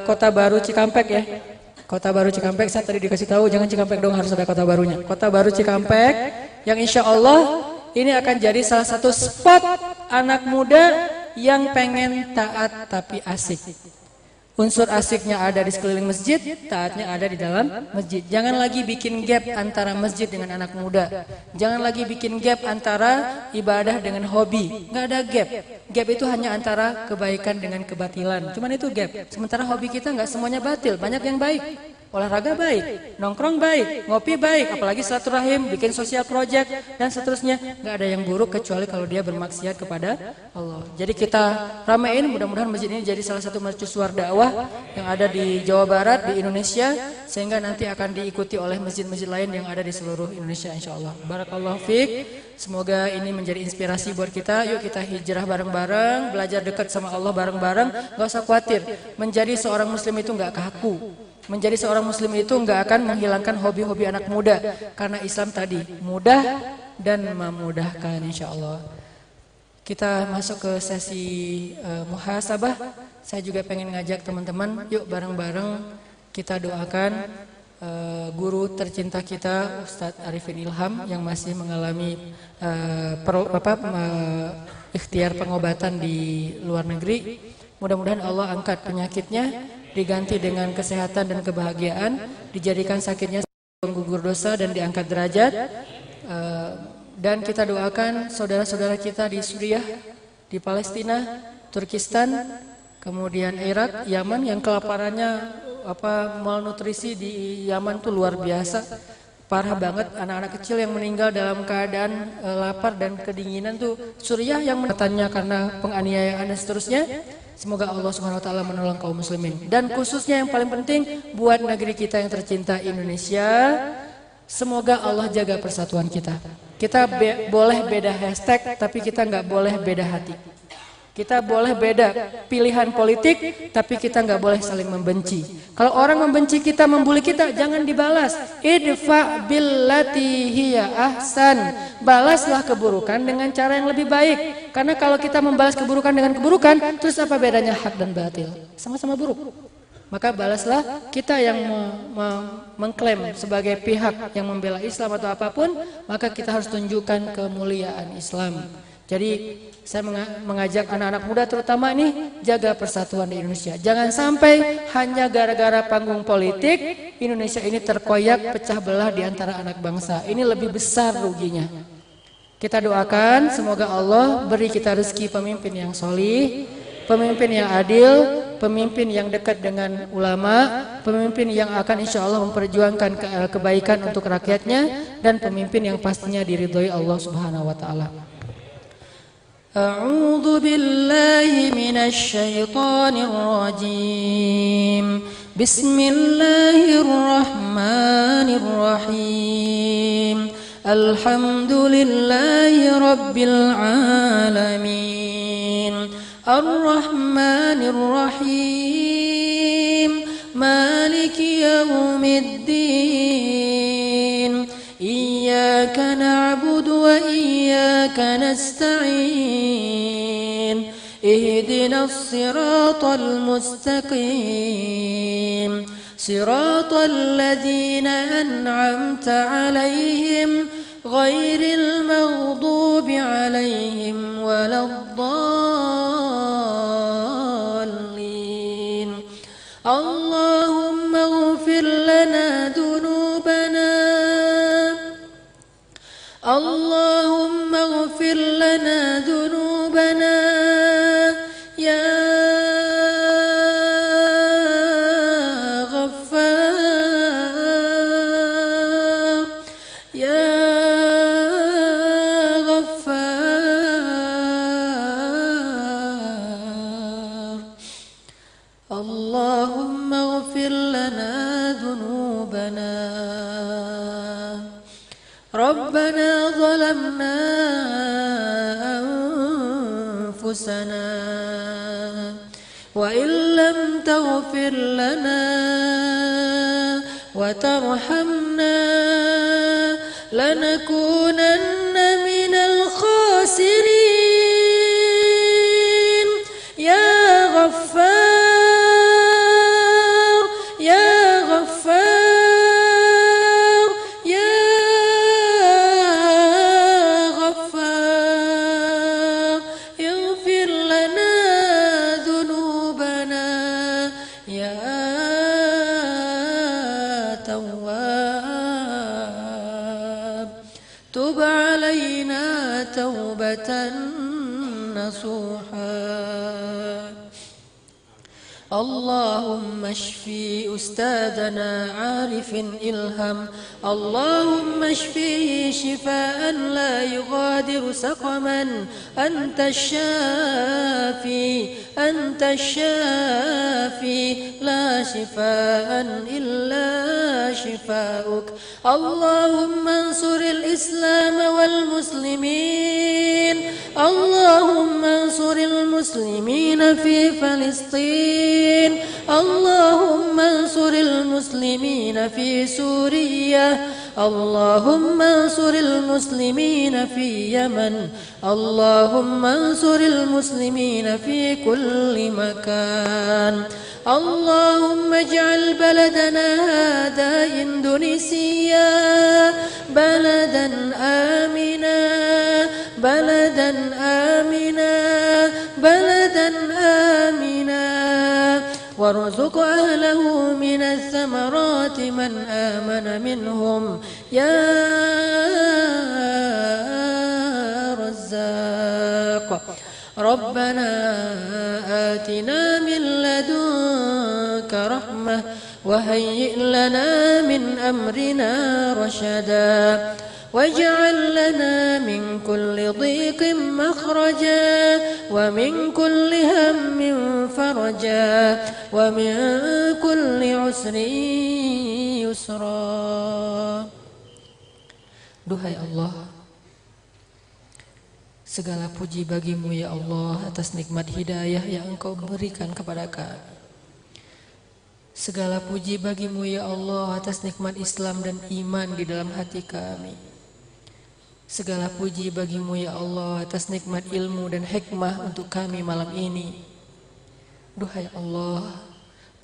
B: Kota Baru Cikampek ya. Kota Baru Cikampek, saya tadi dikasih tahu jangan Cikampek dong, harus ada kota barunya. Kota Baru Cikampek yang insya Allah ini akan jadi salah satu spot anak muda yang pengen taat tapi asik. Unsur asiknya ada di sekeliling masjid, taatnya ada di dalam masjid. Jangan lagi bikin gap antara masjid dengan anak muda. Jangan lagi bikin gap antara ibadah dengan hobi. Nggak ada gap. Gap itu hanya antara kebaikan dengan kebatilan. Cuman itu gap. Sementara hobi kita nggak semuanya batil, banyak yang baik. Olahraga baik, nongkrong baik, ngopi baik, apalagi silaturahim, bikin sosial project dan seterusnya. Nggak ada yang buruk kecuali kalau dia bermaksiat kepada Allah. Jadi kita ramein, mudah-mudahan masjid ini jadi salah satu mercusuar dakwah yang ada di Jawa Barat, di Indonesia, sehingga nanti akan diikuti oleh masjid-masjid lain yang ada di seluruh Indonesia insyaallah. Barakallahu fiik. Semoga ini menjadi inspirasi buat kita. Yuk kita hijrah bareng-bareng, belajar dekat sama Allah bareng-bareng. Gak usah khawatir, menjadi seorang muslim itu nggak kaku. Menjadi seorang muslim itu nggak akan menghilangkan hobi-hobi anak muda, karena Islam tadi mudah dan memudahkan insyaallah. Kita masuk ke sesi muhasabah. Saya juga pengen ngajak teman-teman, yuk bareng-bareng kita doakan guru tercinta kita Ustadz Arifin Ilham yang masih mengalami ikhtiar pengobatan di luar negeri. Mudah-mudahan Allah angkat penyakitnya, diganti dengan kesehatan dan kebahagiaan, dijadikan sakitnya penggugur dosa dan diangkat derajat. Dan kita doakan saudara-saudara kita di Suriah, di Palestina, Turkistan, kemudian Irak, Yaman yang kelaparannya malnutrisi di Yaman tuh luar biasa. Parah banget, anak-anak kecil yang meninggal dalam keadaan lapar dan kedinginan tuh. Suriah yang menetannya karena penganiayaan dan seterusnya. Semoga Allah Subhanahu wa taala menolong kaum muslimin. Dan khususnya yang paling penting buat negeri kita yang tercinta Indonesia, semoga Allah jaga persatuan kita. Kita boleh beda hashtag, tapi kita nggak boleh beda hati. Kita boleh beda pilihan politik, tapi kita nggak boleh saling membenci. Kalau orang membenci kita, membuli kita, jangan dibalas. Idfa billati hiya ahsan. Balaslah keburukan dengan cara yang lebih baik. Karena kalau kita membalas keburukan dengan keburukan, terus apa bedanya hak dan batil? Sama-sama buruk. Maka balaslah. Kita yang mengklaim sebagai pihak yang membela Islam atau apapun, maka kita harus tunjukkan kemuliaan Islam. Jadi saya mengajak anak-anak muda terutama ini jaga persatuan di Indonesia. Jangan sampai hanya gara-gara panggung politik Indonesia ini terkoyak pecah belah di antara anak bangsa. Ini lebih besar ruginya. Kita doakan semoga Allah beri kita rezeki pemimpin yang solih, pemimpin yang adil, pemimpin yang dekat dengan ulama, pemimpin yang akan insya Allah memperjuangkan kebaikan untuk rakyatnya, dan pemimpin yang pastinya diridhoi Allah Subhanahu wa taala. A'udzu billahi minasy syaithanir rajim. Bismillahirrahmanirrahim. Alhamdulillahi rabbil alamin. Ar-Rahmanir Rahim. Maliki yaumiddin. Iyyaka na'budu wa iyyaka nasta'in. Ihdinas siratal mustaqim. Siratal ladzina an'amta 'alaihim ghairil maghdubi 'alaihim waladdallin. Allahumma ighfir lana dhunubana. Allahumma ighfir lana dhunubana ya Ghaffar ya Ghaffar. Allahumma ighfir lana dhunubana. Rabbana zalamna anfusana wa illam taghfir lana wa tarhamna lanakunanna minal khasirin. Ya Ghaffar ya Ghaffar ya Ghaffar. Ighfir lana dhunubana ya Tawwab. Tub alaina tawbatan nasuha. اللهم اشفي أستاذنا عارف إلهم. اللهم اشفيه شفاء لا يغادر سقما. أنت الشافي أنت الشافي لا شفاء إلا شفاؤك. اللهم انصر الإسلام والمسلمين. اللهم انصر المسلمين في فلسطين. اللهم انصر المسلمين في سوريا. اللهم انصر المسلمين في يمن. اللهم انصر المسلمين في كل مكان. اللهم اجعل بلدنا هذا إندونيسيا بلدا آمنا بلدا آمنا بلدا آمنا. وارزق أهله من الثمرات من آمن منهم يا رزاق. ربنا آتنا من لدنك رحمة وهيئ لنا من أمرنا رشدا. واجعل لنا من كل ضيق مخرجا ومن كل هم فرجا ومن كل عسر يسرا. Duhai Allah, segala puji bagimu ya Allah atas nikmat hidayah yang Engkau berikan kepada kami. Segala puji bagimu ya Allah atas nikmat Islam dan iman di dalam hati kami. Segala puji bagimu ya Allah atas nikmat ilmu dan hikmah untuk kami malam ini. Duhai Allah,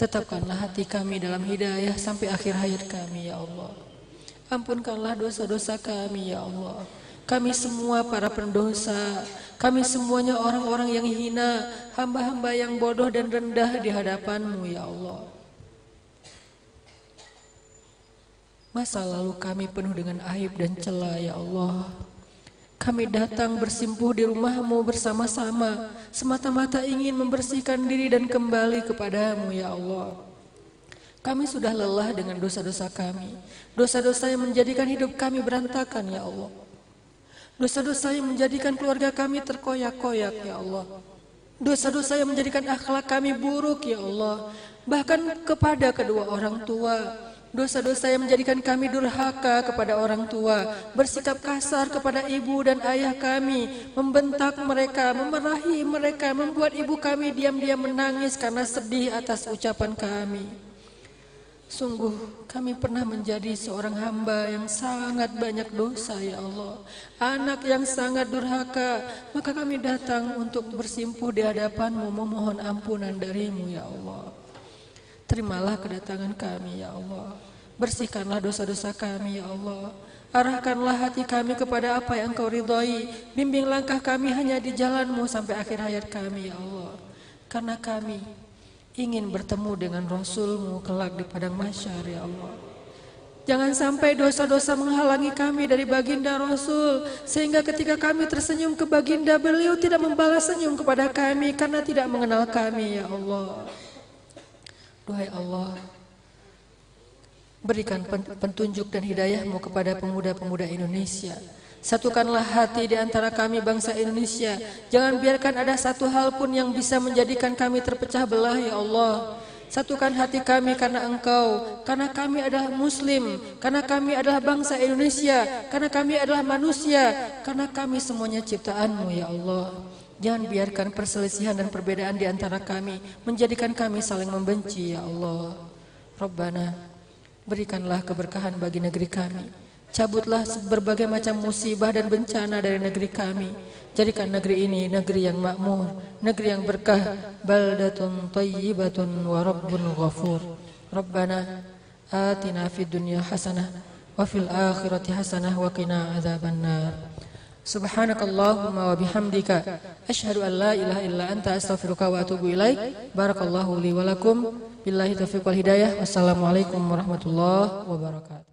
B: tetapkanlah hati kami dalam hidayah sampai akhir hayat kami ya Allah. Ampunkanlah dosa-dosa kami ya Allah. Kami semua para pendosa, kami semuanya orang-orang yang hina, hamba-hamba yang bodoh dan rendah di hadapan-Mu ya Allah. Masa lalu kami penuh dengan aib dan celah ya Allah.
A: Kami datang bersimpuh di rumah-Mu bersama-sama, semata-mata ingin membersihkan diri dan kembali kepada-Mu, ya Allah. Kami sudah lelah dengan dosa-dosa kami, dosa-dosa yang menjadikan hidup kami berantakan, ya Allah. Dosa-dosa yang menjadikan keluarga kami terkoyak-koyak, ya Allah. Dosa-dosa yang menjadikan akhlak kami buruk, ya Allah. Bahkan kepada kedua orang tua. Dosa-dosa yang menjadikan kami durhaka kepada orang tua, bersikap kasar kepada ibu dan ayah kami, membentak mereka, memarahi mereka, membuat ibu kami diam-diam menangis karena sedih atas ucapan kami. Sungguh kami pernah menjadi seorang hamba yang sangat banyak dosa, ya Allah. Anak yang sangat durhaka, maka kami datang untuk bersimpuh di hadapan-Mu, memohon ampunan dari-Mu, ya Allah. Terimalah kedatangan kami, ya Allah. Bersihkanlah dosa-dosa kami, ya Allah. Arahkanlah hati kami kepada apa yang Engkau ridhai. Bimbing langkah kami hanya di jalan-Mu sampai akhir hayat kami, ya Allah. Karena kami ingin bertemu dengan Rasul-Mu kelak di padang mahsyar, ya Allah. Jangan sampai dosa-dosa menghalangi kami dari baginda Rasul, sehingga ketika kami tersenyum ke baginda, beliau tidak membalas senyum kepada kami karena tidak mengenal kami, ya Allah. Duhai Allah, berikan petunjuk dan hidayah-Mu kepada pemuda-pemuda Indonesia. Satukanlah hati di antara kami bangsa Indonesia. Jangan biarkan ada satu hal pun yang bisa menjadikan kami terpecah belah, ya Allah. Satukan hati kami karena Engkau, karena kami adalah Muslim, karena kami adalah bangsa Indonesia, karena kami adalah manusia, karena kami semuanya ciptaan-Mu, ya Allah. Jangan biarkan perselisihan dan perbedaan di antara kami menjadikan kami saling membenci, ya Allah. Rabbana, berikanlah keberkahan bagi negeri kami. Cabutlah berbagai macam musibah dan bencana dari negeri kami. Jadikan negeri ini negeri yang makmur, negeri yang berkah, baldatun thayyibatun wa rabbun ghafur. Rabbana atina fid dunya hasanah wa fil akhirati hasanah wa qina adzabannar. Subhanakallahumma wa bihamdika asyhadu an la ilaha illa anta astaghfiruka wa atubu ilaik. Barakallahu li wa lakum. Billahi taufiq wal hidayah. Wassalamualaikum warahmatullahi wabarakatuh.